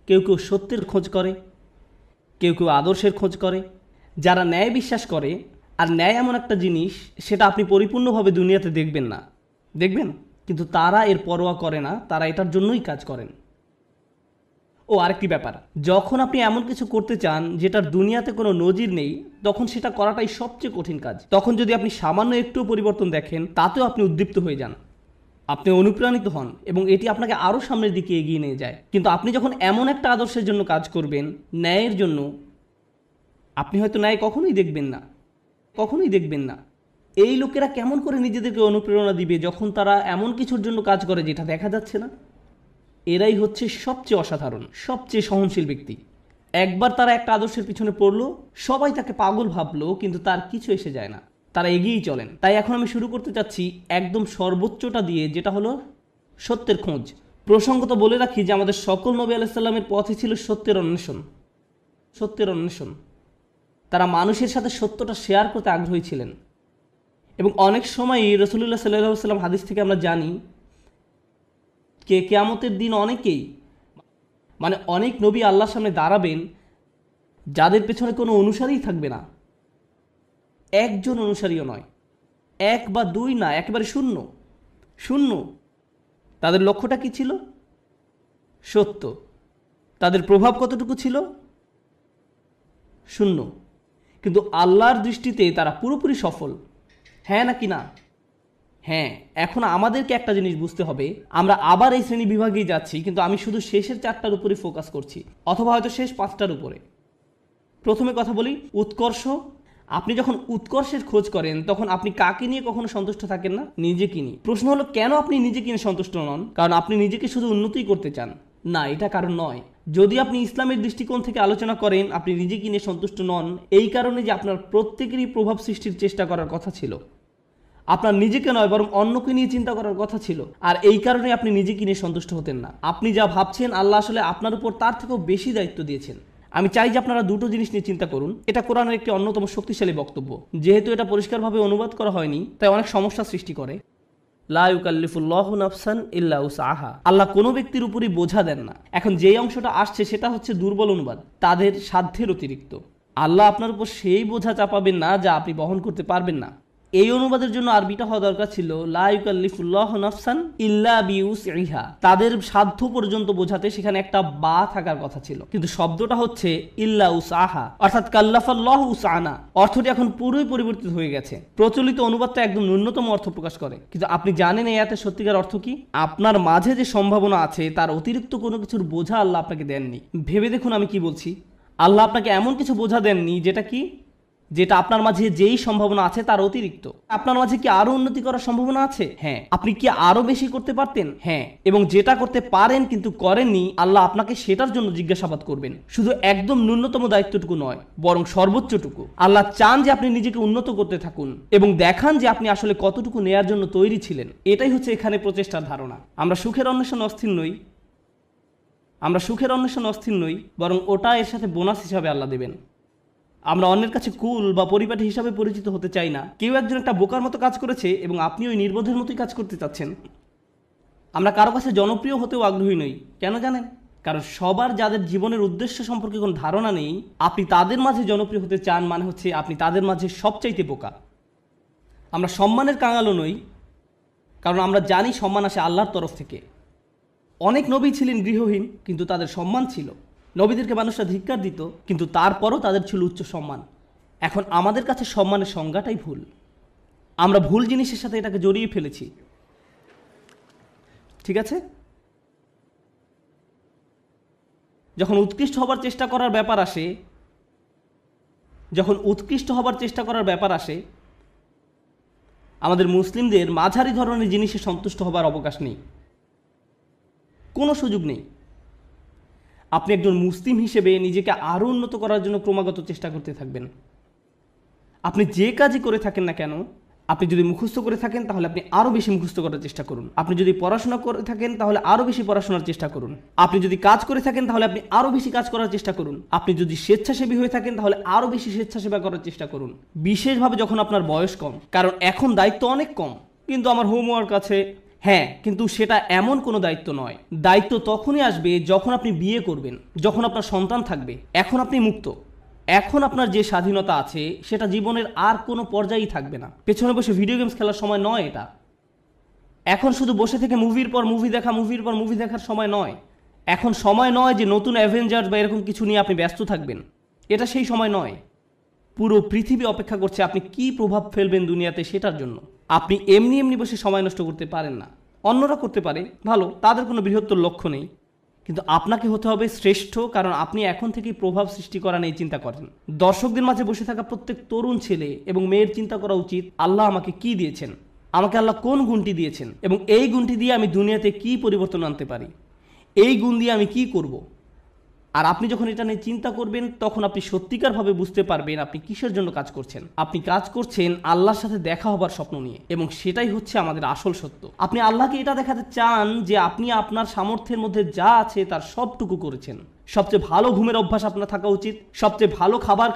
কেউ কেউ সত্যের খোঁজ করে, কেউ কেউ আদর্শের খোঁজ করে। যারা ন্যায় বিশ্বাস করে, আর ন্যায় এমন একটা জিনিস সেটা আপনি পরিপূর্ণভাবে দুনিয়াতে দেখবেন না, দেখবেন, কিন্তু তারা এর পরোয়া করে না, তারা এটার জন্যই কাজ করেন। ও আরেকটি ব্যাপার, যখন আপনি এমন কিছু করতে চান যেটার দুনিয়াতে কোনো নজির নেই, তখন সেটা করাটাই সবচেয়ে কঠিন কাজ। তখন যদি আপনি সামান্য একটু পরিবর্তন দেখেন, তাতেও আপনি উদ্দীপ্ত হয়ে যান, আপনি অনুপ্রাণিত হন এবং এটি আপনাকে আরও সামনের দিকে এগিয়ে নিয়ে যায়। কিন্তু আপনি যখন এমন একটা আদর্শের জন্য কাজ করবেন, ন্যায়ের জন্য, আপনি হয়তো ন্যায় কখনোই দেখবেন না, কখনোই দেখবেন না। এই লোকেরা কেমন করে নিজেদেরকে অনুপ্রেরণা দিবে যখন তারা এমন কিছুর জন্য কাজ করে যেটা দেখা যাচ্ছে না? এরাই হচ্ছে সবচেয়ে অসাধারণ, সবচেয়ে সহনশীল ব্যক্তি। একবার তারা একটা আদর্শের পিছনে পড়লো, সবাই তাকে পাগল ভাবলো, কিন্তু তার কিছু এসে যায় না, তারা এগিয়েই চলেন। তাই এখন আমি শুরু করতে চাচ্ছি একদম সর্বোচ্চটা দিয়ে, যেটা হলো সত্যের খোঁজ। প্রসঙ্গত বলে রাখি যে আমাদের সকল নবী আলাইহিস সালামের পথই ছিল সত্যের অন্বেষণ, সত্যের অন্বেষণ। তারা মানুষের সাথে সত্যটা শেয়ার করতে আগ্রহী ছিলেন। এবং অনেক সময়ই রাসূলুল্লাহ সাল্লাল্লাহু আলাইহি ওয়াসাল্লাম হাদিস থেকে আমরা জানি কিয়ামতের দিন অনেক নবী আল্লাহর সামনে দাঁড়াবেন যাদের পেছনে কোনো অনুসারীই থাকবে না, একজন অনুসারীও নয়, এক বা দুই না, একেবারে শূন্য, শূন্য। তাদের লক্ষ্যটা কি ছিল? সত্য। তাদের প্রভাব কতটুকু ছিল? শূন্য। কিন্তু আল্লাহর দৃষ্টিতে তারা পুরোপুরি সফল। হ্যাঁ নাকি না? হ্যাঁ। এখন আমাদেরকে একটা জিনিস বুঝতে হবে, আমরা আবার এই শ্রেণী বিভাগেই যাচ্ছি, কিন্তু আমি শুধু শেষের 4টার উপরে ফোকাস করছি, অথবা হয়তো শেষ 5টার উপরে। প্রথমে কথা বলি উৎকর্ষ। আপনি যখন উৎকর্ষের খোঁজ করেন, তখন আপনি কাকে নিয়ে কখনো সন্তুষ্ট থাকেন না? নিজেকে নিয়ে। প্রশ্ন হলো, কেন আপনি নিজেকে নিয়ে সন্তুষ্ট নন? কারণ আপনি নিজেকে শুধু উন্নতিই করতে চান না, এটা কারণ নয়। যদি আপনি ইসলামের দৃষ্টিকোণ থেকে আলোচনা করেন, আপনি নিজেকে নিয়ে সন্তুষ্ট নন এই কারণে যে আপনার প্রত্যেকেরই প্রভাব সৃষ্টির চেষ্টা করার কথা ছিল। আপনার নিজেকে নয়, বরং অন্যকে নিয়ে চিন্তা করার কথা ছিল। আর এই কারণে আপনি নিজেকে নিয়ে সন্তুষ্ট হতেন না। আপনি যা ভাবছেন, আল্লাহ আসলে আপনার উপর তার থেকেও বেশি দায়িত্ব দিয়েছেন। আমি চাই যে আপনারা দুটো জিনিস নিয়ে চিন্তা করুন। এটা কোরআনের একটি অন্যতম শক্তিশালী বক্তব্য। যেহেতু এটা পরিষ্কারভাবে অনুবাদ করা হয়নি, তাই অনেক সমস্যা সৃষ্টি করে। লা ইউকাল্লিফুল্লাহু নাফসান ইল্লা উসআহা। আল্লাহ কোনো ব্যক্তির উপরই বোঝা দেন না। এখন যেই অংশটা আসছে সেটা হচ্ছে দুর্বল অনুবাদ, তাদের সাধ্যের অতিরিক্ত। আল্লাহ আপনার উপর সেই বোঝা চাপাবেন না যা আপনি বহন করতে পারবেন না। এই অনুবাদের জন্য আরবিটা হওয়া দরকার ছিল লা ইউকাল্লিফুল্লাহু নাফসান ইল্লা বিউসইহা। তাদের সাধ্য পর্যন্ত বোঝাতে সেখানে একটা বা থাকার কথা ছিল, কিন্তু শব্দটা হচ্ছে ইল্লা উসআহা, অর্থাৎ কাল্লাফাল্লাহু উসআনা। অর্থটি এখন পুরোই পরিবর্তিত হয়ে গেছে। প্রচলিত অনুবাদটা একদম ন্যূনতম অর্থ প্রকাশ করে, কিন্তু আপনি জানেন এই আয়াতের সত্যিকার অর্থ কি? আপনার মাঝে যে সম্ভাবনা আছে তার অতিরিক্ত কোনো কিছুর বোঝা আল্লাহ আপনাকে দেননি। ভেবে দেখুন আমি কি বলছি। আল্লাহ আপনাকে এমন কিছু বোঝা দেননি যেটা আপনার মাঝে যেই সম্ভাবনা আছে তার অতিরিক্ত। আপনার মাঝে কি আরো উন্নতি করার সম্ভাবনা আছে? হ্যাঁ। আপনি কি আরো বেশি করতে পারতেন? হ্যাঁ। এবং যেটা করতে পারেন কিন্তু করেননি, আল্লাহ আপনাকে সেটার জন্য জিজ্ঞাসাবাদ করবেন। শুধু একদম ন্যূনতম দায়িত্বটুকু নয়, বরং সর্বোচ্চটুকু। আল্লাহ চান যে আপনি নিজেকে উন্নত করতে থাকুন এবং দেখান যে আপনি আসলে কতটুকু নেয়ার জন্য তৈরি ছিলেন। এটাই হচ্ছে এখানে প্রচেষ্টার ধারণা। আমরা সুখের অন্বেষণে অস্থির নই, বরং ওটা এর সাথে বোনাস হিসাবে আল্লাহ দেবেন। আমরা অন্যের কাছে কুল বা পরিপাটি হিসাবে পরিচিত হতে চাই না। কেউ একজন একটা বোকার মতো কাজ করেছে এবং আপনি ওই নির্বোধের মতোই কাজ করতে চাচ্ছেন। আমরা কারো কাছে জনপ্রিয় হতেও আগ্রহী নই। কেন জানেন? কারণ সবার যাদের জীবনের উদ্দেশ্য সম্পর্কে কোনো ধারণা নেই, আপনি তাদের মাঝে জনপ্রিয় হতে চান মানে হচ্ছে আপনি তাদের মাঝে সবচাইতে বোকা। আমরা সম্মানের কাঙালও নই, কারণ আমরা জানি সম্মান আসে আল্লাহর তরফ থেকে। অনেক নবী ছিলেন গৃহহীন, কিন্তু তাদের সম্মান ছিল। নবীদেরকে মানুষরা ধিক্কার দিত, কিন্তু তারপরও তাদের ছিল উচ্চ সম্মান। এখন আমাদের কাছে সম্মানের সংজ্ঞাটাই ভুল। আমরা ভুল জিনিসের সাথে এটাকে জড়িয়ে ফেলেছি। ঠিক আছে? যখন উৎকৃষ্ট হবার চেষ্টা করার ব্যাপার আসে, আমাদের মুসলিমদের মাঝারি ধরনের জিনিসে সন্তুষ্ট হবার অবকাশ নেই, কোনো সুযোগ নেই। আপনি একজন মুসলিম হিসেবে নিজেকে আরও উন্নত করার জন্য ক্রমাগত চেষ্টা করতে থাকবেন। আপনি যে কাজই করে থাকেন না কেন, আপনি যদি মুখস্থ করে থাকেন তাহলে আপনি আরও বেশি মুখস্থ করার চেষ্টা করুন। আপনি যদি পড়াশোনা করে থাকেন তাহলে আরও বেশি পড়াশোনার চেষ্টা করুন। আপনি যদি কাজ করে থাকেন তাহলে আপনি আরও বেশি কাজ করার চেষ্টা করুন। আপনি যদি স্বেচ্ছাসেবী হয়ে থাকেন তাহলে আরও বেশি স্বেচ্ছাসেবা করার চেষ্টা করুন, বিশেষভাবে যখন আপনার বয়স কম। কারণ এখন দায়িত্ব অনেক কম। কিন্তু আমার হোমওয়ার্ক আছে, হ্যাঁ, কিন্তু সেটা এমন কোনো দায়িত্ব নয়। দায়িত্ব তখনই আসবে যখন আপনি বিয়ে করবেন, যখন আপনার সন্তান থাকবে। এখন আপনি মুক্ত। এখন আপনার যে স্বাধীনতা আছে সেটা জীবনের আর কোনো পর্যায়েই থাকবে না। পেছনে বসে ভিডিও গেমস খেলার সময় নয় এটা। এখন শুধু বসে থেকে মুভির পর মুভি দেখা, মুভির পর মুভি দেখার সময় নয়। এখন সময় নয় যে নতুন অ্যাভেঞ্জার্স বা এরকম কিছু নিয়ে আপনি ব্যস্ত থাকবেন, এটা সেই সময় নয়। পুরো পৃথিবী অপেক্ষা করছে আপনি কি প্রভাব ফেলবেন দুনিয়াতে সেটার জন্য। আপনি এমনি এমনি বসে সময় নষ্ট করতে পারেন না। অন্যরা করতে পারে, ভালো, তাদের কোনো বৃহত্তর লক্ষ্য নেই, কিন্তু আপনাকে হতে হবে শ্রেষ্ঠ, কারণ আপনি এখন থেকেই প্রভাব সৃষ্টি করা নিয়ে চিন্তা করেন। দর্শকদের মাঝে বসে থাকা প্রত্যেক তরুণ ছেলে এবং মেয়ের চিন্তা করা উচিত, আল্লাহ আমাকে কি দিয়েছেন, আমাকে আল্লাহ কোন গুণটি দিয়েছেন, এবং এই গুণটি দিয়ে আমি দুনিয়াতে কি পরিবর্তন আনতে পারি, এই গুণ দিয়ে আমি কি করব। আর আপনি যখন এটা নিয়ে চিন্তা করবেন, তখন আপনি সত্যিকারভাবে বুঝতে পারবেন আপনি কিসের জন্য কাজ করছেন। আপনি কাজ করছেন আল্লাহর সাথে দেখা হবার স্বপ্ন নিয়ে, এবং সেটাই হচ্ছে আমাদের আসল সত্য। আপনি আল্লাহকে এটা দেখাতে চান যে আপনি আপনার সামর্থ্যের মধ্যে যা আছে তার সবটুকু করেছেন। সবচেয়ে ভালো ঘুমের অভ্যাস আপনার থাকা উচিত, সবচেয়ে ভালো খাবার,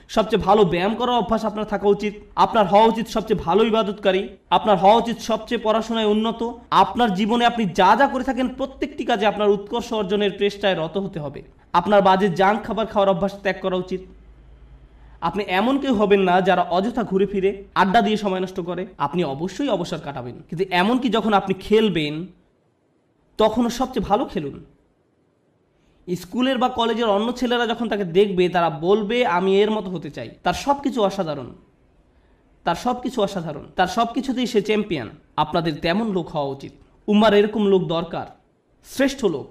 সবচেয়ে ভালো ব্যায়াম করার অভ্যাস আপনার থাকা উচিত, আপনার হওয়া উচিত সবচেয়ে ভালো ইবাদতকারী, আপনার হওয়া উচিত সবচেয়ে পড়াশোনায় উন্নত। আপনার জীবনে আপনি যা যা করে থাকেন প্রত্যেকটি কাজে আপনার উৎকর্ষ অর্জনের চেষ্টায় রত হতে হবে। আপনার বাজে জাঙ্ক খাবার খাওয়ার অভ্যাস ত্যাগ করা উচিত। আপনি এমন কেউ হবেন না যারা অযথা ঘুরে ফিরে আড্ডা দিয়ে সময় নষ্ট করে। আপনি অবশ্যই অবসর কাটাবেন, কিন্তু এমনকি যখন আপনি খেলবেন তখনও সবচেয়ে ভালো খেলুন। স্কুলের বা কলেজের অন্য ছেলেরা যখন তাকে দেখবে তারা বলবে আমি এর মতো হতে চাই, তার সব কিছু অসাধারণ, তার সব কিছু অসাধারণ, তার সব কিছুতেই সে চ্যাম্পিয়ন। আপনাদের তেমন লোক হওয়া উচিত। উম্মার এরকম লোক দরকার, শ্রেষ্ঠ লোক,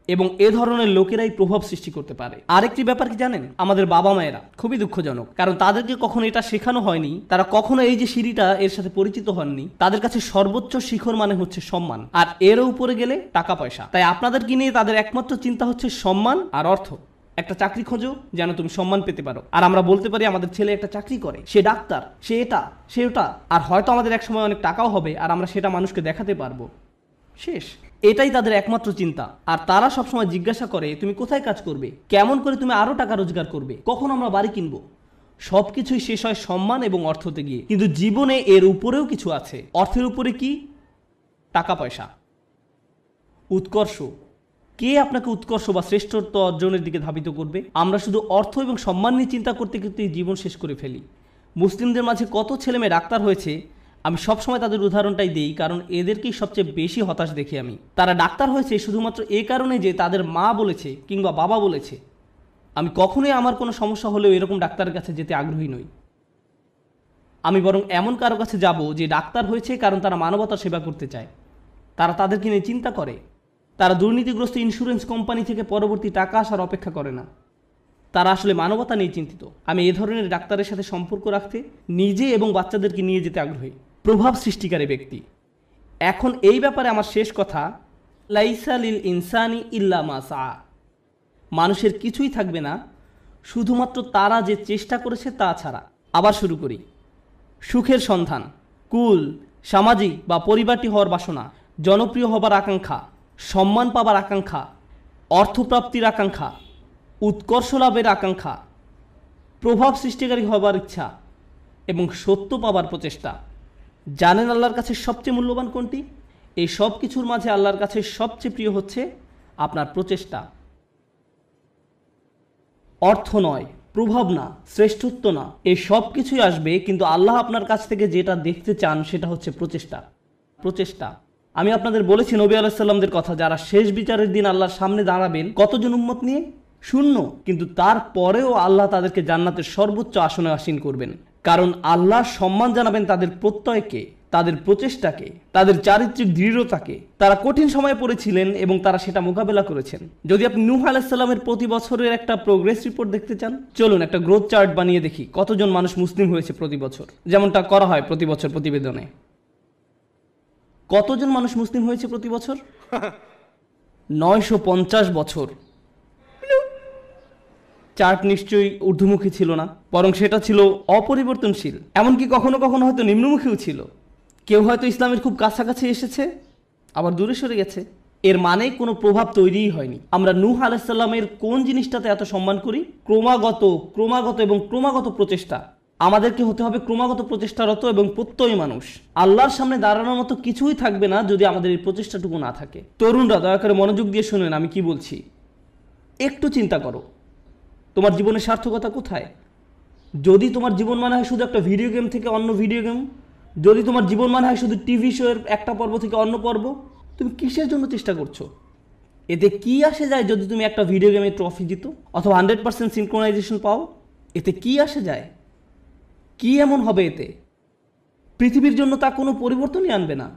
এবং এ ধরনের লোকেরাই প্রভাব সৃষ্টি করতে পারে। আরেকটি ব্যাপার কি জানেন, আমাদের বাবা মায়েরা, খুবই দুঃখজনক, কারণ তাদেরকে কখনো এটা শেখানো হয়নি, তারা কখনো এই যে সিঁড়িটা এর সাথে পরিচিত হননি। তাদের কাছে সর্বোচ্চ শিখর মানে হচ্ছে সম্মান, আর এর উপরে গেলে টাকা পয়সা। তাই আপনাদেরকে নিয়ে তাদের একমাত্র চিন্তা হচ্ছে সম্মান আর অর্থ। একটা চাকরি খোঁজো যেন তুমি সম্মান পেতে পারো, আর আমরা বলতে পারি আমাদের ছেলে একটা চাকরি করে, সে ডাক্তার, সে এটা, সে ওটা, আর হয়তো আমাদের এক সময় অনেক টাকাও হবে আর আমরা সেটা মানুষকে দেখাতে পারবো। শেষ, এটাই তাদের একমাত্র চিন্তা। আর তারা সবসময় জিজ্ঞাসা করে তুমি কোথায় কাজ করবে, কেমন করে তুমি আরো টাকা রোজগার করবে, কখন আমরা বাড়ি কিনবো। সবকিছুই শেষ হয় সম্মান এবং অর্থতে গিয়ে। কিন্তু জীবনে এর উপরেও কিছু আছে। অর্থের উপরে কি? টাকা পয়সা, উৎকর্ষ। কে আপনাকে উৎকর্ষ বা শ্রেষ্ঠত্ব অর্জনের দিকে ধাবিত করবে? আমরা শুধু অর্থ এবং সম্মান নিয়ে চিন্তা করতে করতে জীবন শেষ করে ফেলি। মুসলিমদের মাঝে কত ছেলে মেয়ে ডাক্তার হয়েছে, আমি সবসময় তাদের উদাহরণটাই দিই, কারণ এদেরকেই সবচেয়ে বেশি হতাশ দেখি আমি। তারা ডাক্তার হয়েছে শুধুমাত্র এ কারণে যে তাদের মা বলেছে কিংবা বাবা বলেছে। আমি কখনোই আমার কোনো সমস্যা হলেও এরকম ডাক্তারের কাছে যেতে আগ্রহী নই। আমি বরং এমন কারো কাছে যাব যে ডাক্তার হয়েছে কারণ তারা মানবতার সেবা করতে চায়, তারা তাদেরকে নিয়ে চিন্তা করে, তারা দুর্নীতিগ্রস্ত ইন্স্যুরেন্স কোম্পানি থেকে পরবর্তী টাকা আসার অপেক্ষা করে না, তারা আসলে মানবতা নিয়ে চিন্তিত। আমি এ ধরনের ডাক্তারের সাথে সম্পর্ক রাখতে, নিজে এবং বাচ্চাদেরকে নিয়ে যেতে আগ্রহী। প্রভাব সৃষ্টিকারী ব্যক্তি। এখন এই ব্যাপারে আমার শেষ কথা, লাইসা লিল ইনসানি ইল্লা মা সা। মানুষের কিছুই থাকবে না শুধুমাত্র তারা যে চেষ্টা করেছে তা ছাড়া। আবার শুরু করি। সুখের সন্ধান, কুল, সামাজিক বা পরিবারটি হওয়ার বাসনা, জনপ্রিয় হবার আকাঙ্ক্ষা, সম্মান পাবার আকাঙ্ক্ষা, অর্থপ্রাপ্তির আকাঙ্ক্ষা, উৎকর্ষ লাভের আকাঙ্ক্ষা, প্রভাব সৃষ্টিকারী হবার ইচ্ছা এবং সত্য পাবার প্রচেষ্টা। জানেন আল্লাহর কাছে সবচেয়ে মূল্যবান কোনটি? এই সব কিছুর মাঝে আল্লাহর কাছে সবচেয়ে প্রিয় হচ্ছে আপনার প্রচেষ্টা। অর্থ নয়, প্রভাব না, শ্রেষ্ঠত্ব না, এই সব কিছুই আসবে, কিন্তু আল্লাহ আপনার কাছ থেকে যেটা দেখতে চান সেটা হচ্ছে প্রচেষ্টা। প্রচেষ্টা। আমি আপনাদের বলেছি নবী আলাইহিস সালামদের কথা, যারা শেষ বিচারের দিন আল্লাহর সামনে দাঁড়াবেন কতজন উম্মত নিয়ে? 0। কিন্তু তারপরেও আল্লাহ তাদেরকে জান্নাতের সর্বোচ্চ আসনে আসীন করবেন, কারণ আল্লাহ সম্মান জানাবেন তাদের প্রত্যয়কে, তাদের প্রচেষ্টাকে, তাদের চারিত্রিক দৃঢ়তাকে। তারা কঠিন সময়ে পড়েছিলেন এবং তারা সেটা মোকাবেলা করেছেন। যদি আপনি নূহ আলাইহিস সালামের প্রতি বছরের একটা প্রোগ্রেস রিপোর্ট দেখতে চান, চলুন একটা গ্রোথ চার্ট বানিয়ে দেখি কতজন মানুষ মুসলিম হয়েছে প্রতি বছর, যেমনটা করা হয় প্রতি বছর প্রতিবেদনে। কতজন মানুষ মুসলিম হয়েছে প্রতি বছর? 950 বছর। চার্ট নিশ্চয়ই ঊর্ধ্বমুখী ছিল না, বরং সেটা ছিল অপরিবর্তনশীল, এমনকি কখনো কখনো হয়তো নিম্নমুখীও ছিল। কেউ হয়তো ইসলামের খুব কাছাকাছি এসেছে, আবার দূরে সরে গেছে। এর মানে কোনো প্রভাব তৈরিই হয়নি। আমরা নূহ আলাইহিস সালামের কোন জিনিসটাতে এত সম্মান করি? ক্রমাগত এবং ক্রমাগত প্রচেষ্টা। আমাদেরকে হতে হবে ক্রমাগত প্রচেষ্টারত এবং প্রত্যয়ী মানুষ। আল্লাহর সামনে দাঁড়ানোর মতো কিছুই থাকবে না যদি আমাদের এই প্রচেষ্টাটুকু না থাকে। তরুণরা, দয়া করে মনোযোগ দিয়ে শুনেন আমি কি বলছি। একটু চিন্তা করো, তোমার জীবনের সার্থকতা কোথায়? যদি তোমার জীবন মানে হয় শুধু একটা ভিডিও গেম থেকে অন্য ভিডিও গেম, যদি তোমার জীবন মানে হয় শুধু টিভি শোয়ের একটা পর্ব থেকে অন্য পর্ব, তুমি কিসের জন্য চেষ্টা করছো? এতে কি আসে যায় যদি তুমি একটা ভিডিও গেমে ট্রফি জিতো অথবা 100% সিনক্রোনাইজেশন পাও? এতে কি আসে যায়? কি এমন হবে এতে? পৃথিবীর জন্য তা কোনো পরিবর্তনই আনবে না।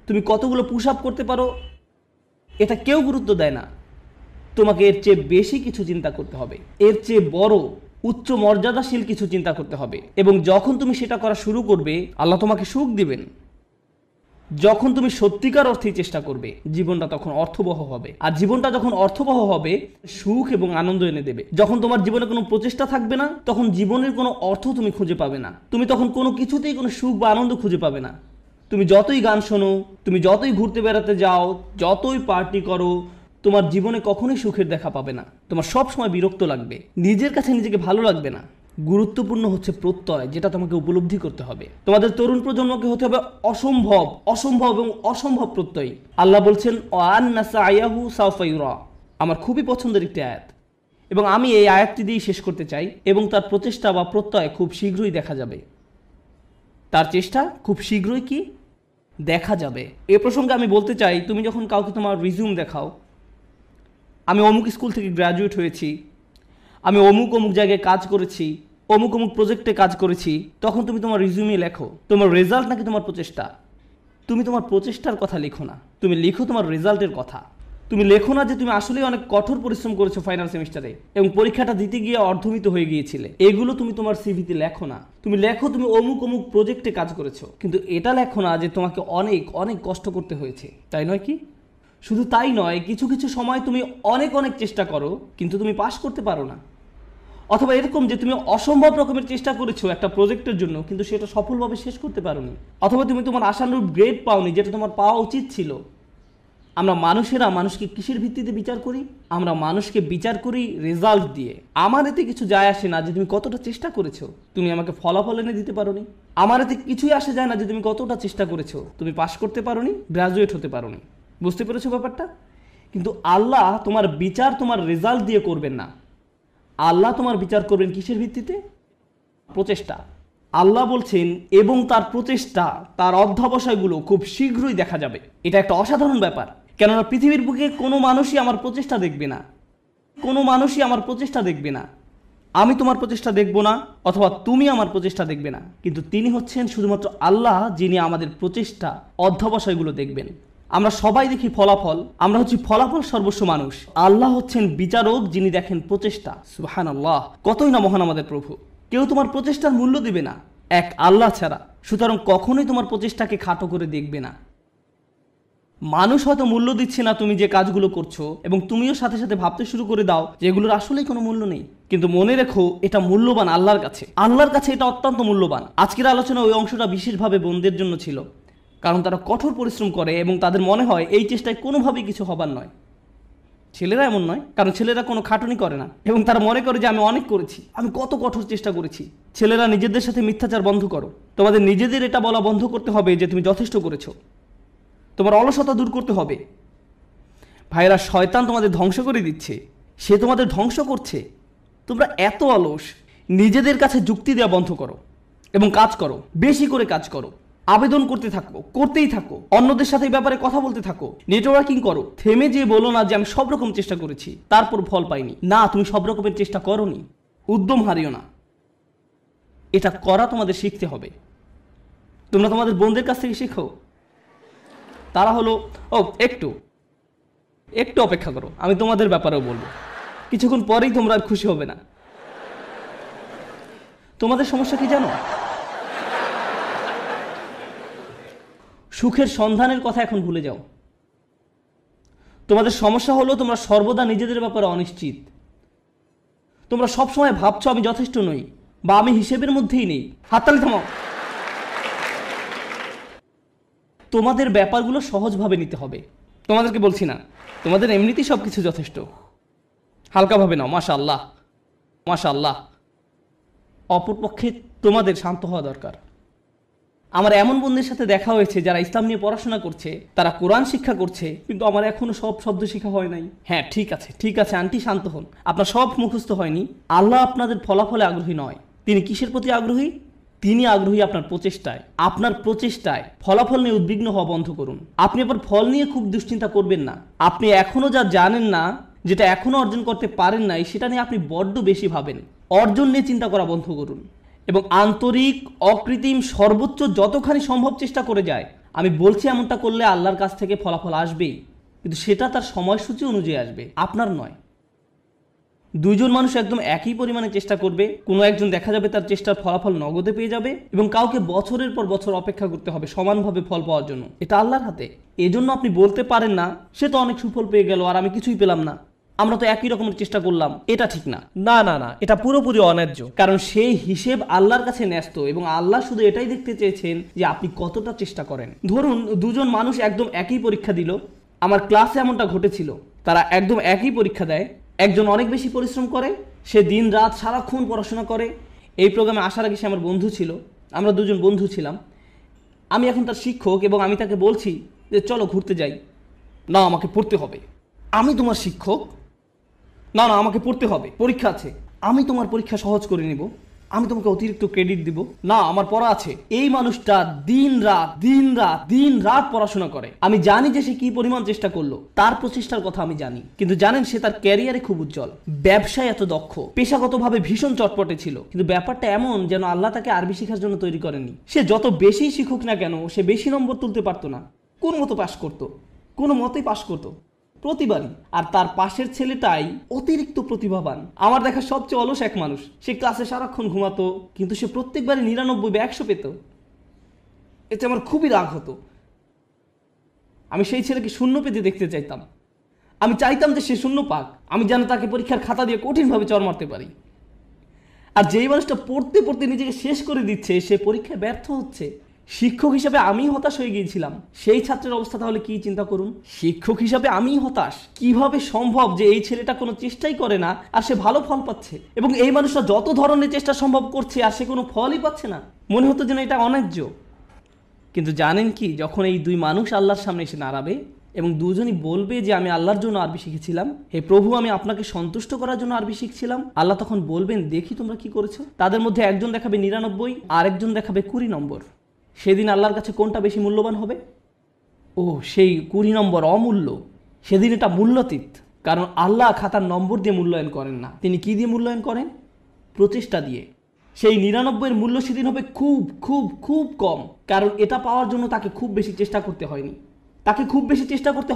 তুমি কতগুলো পুশ আপ করতে পারো এটা কেউ গুরুত্ব দেয় না। তোমাকে এর চেয়ে বেশি কিছু চিন্তা করতে হবে, এর চেয়ে বড় উচ্চ মর্যাদাশীল কিছু চিন্তা করতে হবে। এবং যখন তুমি সেটা করা শুরু করবে, আল্লাহ তোমাকে সুখ দিবেন। যখন তুমি সত্যিকার অর্থেই চেষ্টা করবে, জীবনটা তখন অর্থবহ হবে। আর জীবনটা যখন অর্থবহ হবে, সুখ এবং আনন্দ এনে দেবে। যখন তোমার জীবনে কোনো প্রচেষ্টা থাকবে না, তখন জীবনের কোনো অর্থ তুমি খুঁজে পাবে না। তুমি তখন কোনো কিছুতেই কোনো সুখ বা আনন্দ খুঁজে পাবে না। তুমি যতই গান শোনো, তুমি যতই ঘুরতে বেড়াতে যাও, যতই পার্টি করো, তোমার জীবনে কখনোই সুখের দেখা পাবে না। তোমার সব সময় বিরক্ত লাগবে, নিজের কাছে নিজেকে ভালো লাগবে না। গুরুত্বপূর্ণ হচ্ছে প্রত্যয়, যেটা তোমাকে উপলব্ধি করতে হবে। তোমাদের তরুণ প্রজন্মকে হতে হবে অসম্ভব, অসম্ভব এবং অসম্ভব প্রত্যয়ী। আল্লাহ বলছেন ওয়ান্না সায়াহু সাউফা ইউরা। আমার খুবই পছন্দের একটি আয়াত, এবং আমি এই আয়াতটি দিয়েই শেষ করতে চাই। এবং তার প্রচেষ্টা বা প্রত্যয় খুব শীঘ্রই দেখা যাবে। তার চেষ্টা খুব শীঘ্রই কি দেখা যাবে। এ প্রসঙ্গে আমি বলতে চাই, তুমি যখন কাউকে তোমার রিজিউম দেখাও, আমি অমুক স্কুল থেকে গ্র্যাজুয়েট হয়েছি, আমি অমুক অমুক জায়গায় কাজ করেছি, অমুক অমুক প্রজেক্টে কাজ করেছি, তখন তুমি তোমার রিজিউমে লেখো তোমার রেজাল্ট নাকি তোমার প্রচেষ্টা? তুমি তোমার প্রচেষ্টার কথা লিখো না, তুমি লিখো তোমার রেজাল্টের কথা। তুমি লেখো না যে তুমি আসলেই অনেক কঠোর পরিশ্রম করেছো ফাইনাল সেমিস্টারে এবং পরীক্ষাটা দিতে গিয়ে অর্ধমিত হয়ে গিয়েছিলে। এগুলো তুমি তোমার সিভিতে লেখো না। তুমি লেখো তুমি অমুক অমুক প্রজেক্টে কাজ করেছো, কিন্তু এটা লেখো না যে তোমাকে অনেক অনেক কষ্ট করতে হয়েছে, তাই নয় কি? শুধু তাই নয়, কিছু কিছু সময় তুমি অনেক অনেক চেষ্টা করো কিন্তু তুমি পাস করতে পারো না। অথবা এরকম যে তুমি অসম্ভব রকমের চেষ্টা করেছো একটা প্রজেক্টের জন্য, কিন্তু সেটা সফলভাবে শেষ করতে পারোনি। অথবা তুমি তোমার আশানুরূপ গ্রেড পাওনি, যেটা তোমার পাওয়া উচিত ছিল। আমরা মানুষেরা মানুষকে কিসের ভিত্তিতে বিচার করি? আমরা মানুষকে বিচার করি রেজাল্ট দিয়ে। আমার এতে কিছু যায় আসে না যে তুমি কতটা চেষ্টা করেছো, তুমি আমাকে ফলাফল এনে দিতে পারোনি। আমার এতে কিছুই আসে যায় না যে তুমি কতটা চেষ্টা করেছো, তুমি পাস করতে পারোনি, গ্রাজুয়েট হতে পারোনি। বুঝতে পেরেছো ব্যাপারটা? কিন্তু আল্লাহ তোমার বিচার তোমার রেজাল্ট দিয়ে করবেন না। আল্লাহ তোমার বিচার করবেন কিসের ভিত্তিতে? প্রচেষ্টা। আল্লাহ বলছেন এবং তার প্রচেষ্টা, তার অধ্যবসায়গুলো খুব শীঘ্রই দেখা যাবে। এটা একটা অসাধারণ ব্যাপার, কেননা পৃথিবীর বুকে কোনো মানুষই আমার প্রচেষ্টা দেখবে না, কোনো মানুষই আমার প্রচেষ্টা দেখবে না। আমি তোমার প্রচেষ্টা দেখব না, অথবা তুমি আমার প্রচেষ্টা দেখবে না, কিন্তু তিনি হচ্ছেন শুধুমাত্র আল্লাহ, যিনি আমাদের প্রচেষ্টা অধ্যবসায়গুলো দেখবেন। আমরা সবাই দেখি ফলাফল, আমরা হচ্ছি ফলাফল সর্বস্ব মানুষ। আল্লাহ হচ্ছেন বিচারক, যিনি দেখেন প্রচেষ্টা। সুবহানাল্লাহ, কতই না মহান আমাদের প্রভু। কেউ তোমার প্রচেষ্টার মূল্য দিবে না এক আল্লাহ ছাড়া। সুতরাং কখনোই তোমার প্রচেষ্টাকে খাটো করে দেখবে না। মানুষ হয়তো মূল্য দিচ্ছে না তুমি যে কাজগুলো করছো, এবং তুমিও সাথে সাথে ভাবতে শুরু করে দাও যে এগুলোর আসলেই কোনো মূল্য নেই। কিন্তু মনে রেখো, এটা মূল্যবান আল্লাহর কাছে। আল্লাহর কাছে এটা অত্যন্ত মূল্যবান। আজকের আলোচনা ওই অংশটা বিশেষভাবে বোনদের জন্য ছিল, কারণ তারা কঠোর পরিশ্রম করে এবং তাদের মনে হয় এই চেষ্টায় কোনোভাবেই কিছু হবার নয়। ছেলেরা এমন নয়, কারণ ছেলেরা কোনো খাটুনি করে না এবং তারা মনে করে যে আমি অনেক করেছি, আমি কত কঠোর চেষ্টা করেছি। ছেলেরা নিজেদের সাথে মিথ্যাচার বন্ধ করো। তোমাদের নিজেদের এটা বলা বন্ধ করতে হবে যে তুমি যথেষ্ট করেছো। তোমার অলসতা দূর করতে হবে। ভাইরা, শয়তান তোমাদের ধ্বংস করে দিচ্ছে, সে তোমাদের ধ্বংস করছে। তোমরা এত অলস। নিজেদের কাছে যুক্তি দেওয়া বন্ধ করো এবং কাজ করো, বেশি করে কাজ করো, আবেদন করতে থাকো, করতেই থাকো, অন্যদের সাথে এই ব্যাপারে কথা বলতে থাকো, নেটওয়ার্কিং করো। থেমে যেয়ে বলো না যে আমি সব রকম চেষ্টা করেছি তারপর ফল পাইনি। না, তুমি সব রকমের চেষ্টা করোনি। উদ্যম হারিও না। এটা করা তোমাদের শিখতে হবে। তোমরা তোমাদের বোনদের কাছ থেকে শেখো। তারা হলো একটু একটু অপেক্ষা করো, আমি তোমাদের ব্যাপারেও বলবো। কিছুক্ষণ পরেই তোমরা আর খুশি হবে না। তোমাদের সমস্যা কি জানো? সুখের সন্ধানের কথা এখন ভুলে যাও। তোমাদের সমস্যা হলো তোমরা সর্বদা নিজেদের ব্যাপারে অনিশ্চিত। তোমরা সবসময় ভাবছো আমি যথেষ্ট নই বা আমি হিসেবের মধ্যেই নেই। হাততালি থামাও। তোমাদের ব্যাপারগুলো সহজভাবে নিতে হবে। তোমাদেরকে বলছি না, তোমাদের এমনিতেই সব কিছু যথেষ্ট। হালকাভাবে নাও। মাশাআল্লাহ, মাশাআল্লাহ। অপরপক্ষে তোমাদের শান্ত হওয়া দরকার। আমার এমন বন্ধুদের সাথে দেখা হয়েছে যারা ইসলাম নিয়ে পড়াশোনা করছে, তারা কোরআন শিক্ষা করছে, কিন্তু আমার এখনো সব শব্দ শেখা হয় নাই। হ্যাঁ, ঠিক আছে ঠিক আছে আন্টি, শান্ত হন। আপনার সব মুখস্থ হয়নি। আল্লাহ আপনাদের ফলাফলে আগ্রহী নয়। তিনি কিসের প্রতি আগ্রহী? তিনি আগ্রহী আপনার প্রচেষ্টায়। আপনার প্রচেষ্টায় ফলাফল নিয়ে উদ্বিগ্ন হওয়া বন্ধ করুন। আপনি আবার ফল নিয়ে খুব দুশ্চিন্তা করবেন না। আপনি এখনো যা জানেন না, যেটা এখনো অর্জন করতে পারেন নাই, সেটা নিয়ে আপনি বড্ড বেশি ভাবেন। অর্জন নিয়ে চিন্তা করা বন্ধ করুন এবং আন্তরিক, অকৃত্রিম, সর্বোচ্চ যতখানি সম্ভব চেষ্টা করে যায়। আমি বলছি এমনটা করলে আল্লাহর কাছ থেকে ফলাফল আসবেই, কিন্তু সেটা তার সময়সূচি অনুযায়ী আসবে, আপনার নয়। দুইজন মানুষ একদম একই পরিমাণে চেষ্টা করবে, কোনো একজন দেখা যাবে তার চেষ্টার ফলাফল নগদে পেয়ে যাবে এবং কাউকে বছরের পর বছর অপেক্ষা করতে হবে সমানভাবে ফল পাওয়ার জন্য। এটা আল্লাহর হাতে। এজন্য আপনি বলতে পারেন না সে তো অনেক সুফল পেয়ে গেল আর আমি কিছুই পেলাম না, আমরা তো একই রকমের চেষ্টা করলাম। এটা ঠিক না, না না না, এটা পুরোপুরি অন্যায্য। কারণ সেই হিসেব আল্লাহর কাছে ন্যস্ত এবং আল্লাহ শুধু এটাই দেখতে চেয়েছেন যে আপনি কতটা চেষ্টা করেন। ধরুন দুজন মানুষ একদম একই পরীক্ষা দিল। আমার ক্লাসে এমনটা ঘটেছিল, তারা একদম একই পরীক্ষা দেয়। একজন অনেক বেশি পরিশ্রম করে, সে দিন রাত সারাক্ষণ পড়াশোনা করে। এই প্রোগ্রামে আসার আগে সে আমার বন্ধু ছিল, আমরা দুজন বন্ধু ছিলাম। আমি এখন তার শিক্ষক এবং আমি তাকে বলছি যে চলো ঘুরতে যাই। না, আমাকে পড়তে হবে। আমি তোমার শিক্ষক? না না, আমাকে পড়তে হবে, পরীক্ষা আছে। আমি তোমার পরীক্ষা সহজ করে নিব, আমি তোমাকে অতিরিক্ত ক্রেডিট দিব। না, আমার পড়া আছে। এই মানুষটা দিন রাত পড়াশোনা করে। আমি জানি যে সে কি পরিমাণ চেষ্টা করলো, তার প্রচেষ্টার কথা আমি জানি। কিন্তু জানেন, সে তার ক্যারিয়ারে খুব উজ্জ্বল, ব্যবসায় এত দক্ষ, পেশাগতভাবে ভীষণ চটপটে ছিল। কিন্তু ব্যাপারটা এমন যেন আল্লাহ তাকে আরবি শেখার জন্য তৈরি করেনি। সে যত বেশি শিখুক না কেন, সে বেশি নম্বর তুলতে পারতো না। কোন মতো পাশ করতো, কোনো মতেই পাশ করতো প্রতিবারই। আর তার পাশের ছেলেটাই অতিরিক্ত প্রতিভাবান, আমার দেখা সবচেয়ে অলস এক মানুষ। সে ক্লাসে সারাক্ষণ ঘুমাতো, কিন্তু সে প্রত্যেকবারই 99 বা 100 পেত। এতে আমার খুবই রাগ হতো। আমি সেই ছেলেকে শূন্য পেতে দেখতে চাইতাম। আমি চাইতাম যে সে শূন্য পাক, আমি যেন তাকে পরীক্ষার খাতা দিয়ে কঠিনভাবে চড় মারতে পারি। আর যেই মানুষটা পড়তে পড়তে নিজেকে শেষ করে দিচ্ছে, সে পরীক্ষায় ব্যর্থ হচ্ছে। শিক্ষক হিসাবে আমি হতাশ হয়ে গিয়েছিলাম। সেই ছাত্রের অবস্থা তাহলে কি চিন্তা করুন। শিক্ষক হিসাবে আমি হতাশ। কিভাবে সম্ভব যে এই ছেলেটা কোনো চেষ্টাই করে না আর সে ভালো ফল পাচ্ছে, এবং এই মানুষটা যত ধরনের চেষ্টা সম্ভব করছে আর সে কোনো ফলই পাচ্ছে না। মনে হতো যেন এটা অন্যায্য। কিন্তু জানেন কি, যখন এই দুই মানুষ আল্লাহর সামনে এসে দাঁড়াবে এবং দুজনই বলবে যে আমি আল্লাহর জন্য আরবি শিখেছিলাম, হে প্রভু, আমি আপনাকে সন্তুষ্ট করার জন্য আরবি শিখছিলাম, আল্লাহ তখন বলবেন দেখি তোমরা কি করেছো। তাদের মধ্যে একজন দেখাবে 99 আর একজন দেখাবে 20 নম্বর। সেদিন আল্লাহর কাছে কোনটা বেশি মূল্যবান হবে? ও, সেই 20 নম্বর অমূল্য। সেদিন এটা মূল্যাতীত। কারণ আল্লাহ খাতার নম্বর দিয়ে মূল্যায়ন করেন না। তিনি কি দিয়ে মূল্যায়ন করেন? প্রচেষ্টা দিয়ে। সেই 99-এর মূল্য সেদিন হবে খুব খুব খুব কম। কারণ এটা পাওয়ার জন্য তাকে খুব বেশি চেষ্টা করতে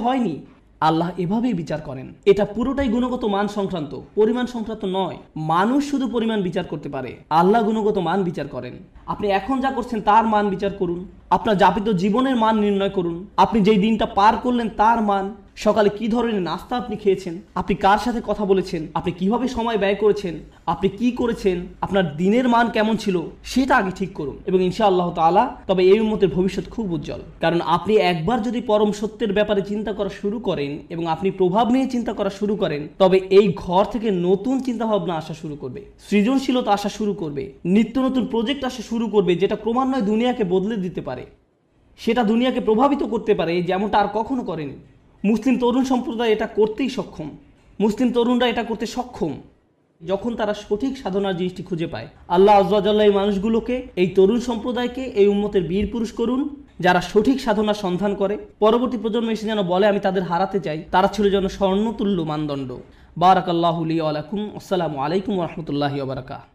হয়নি। আল্লাহ এভাবেই বিচার করেন। এটা পুরোটাই গুণগত মান সংক্রান্ত, পরিমাণ সংক্রান্ত নয়। মানুষ শুধু পরিমাণ বিচার করতে পারে, আল্লাহ গুণগত মান বিচার করেন। আপনি এখন যা করছেন তার মান বিচার করুন। আপনার যাপিত জীবনের মান নির্ণয় করুন। আপনি যেই দিনটা পার করলেন তার মান। সকালে কি ধরনের নাস্তা আপনি খেয়েছেন, আপনি কার সাথে কথা বলেছেন, আপনি কিভাবে সময় ব্যয় করেছেন, আপনি কি করেছেন, আপনার দিনের মান কেমন ছিল, সেটা আগে ঠিক করুন। এবং ইনশাআল্লাহ তাআলা তবে এই উম্মতের ভবিষ্যৎ খুব উজ্জ্বল। কারণ আপনি একবার যদি পরম সত্যের ব্যাপারে চিন্তা করা শুরু করেন এবং আপনি প্রভাব নিয়ে চিন্তা করা শুরু করেন, তবে এই ঘর থেকে নতুন চিন্তা ভাবনা আসা শুরু করবে, সৃজনশীলতা আসা শুরু করবে, নিত্য নতুন প্রজেক্ট আসা শুরু করবে, যেটা ক্রমান্বয়ে দুনিয়াকে বদলে দিতে পারে, সেটা দুনিয়াকে প্রভাবিত করতে পারে যেমনটা আর কখনো করেনি। মুসলিম তরুণ সম্প্রদায় এটা করতেই সক্ষম। মুসলিম তরুণরা এটা করতে সক্ষম যখন তারা সঠিক সাধনার জিনিসটি খুঁজে পায়। আল্লাহ আযজা ওয়া জাল্লা এই মানুষগুলোকে, এই তরুণ সম্প্রদায়কে এই উম্মতের বীর পুরুষ করুন, যারা সঠিক সাধনার সন্ধান করে। পরবর্তী প্রজন্ম এসে যেন বলে আমি তাদের হারাতে চাই। তারা ছিল যেন স্বর্ণতুল্য মানদণ্ড। বারাকাল্লাহু লি ওয়া লাকুম। আসসালামু আলাইকুম ওয়া রাহমাতুল্লাহি ওয়া বারাকাতুহু।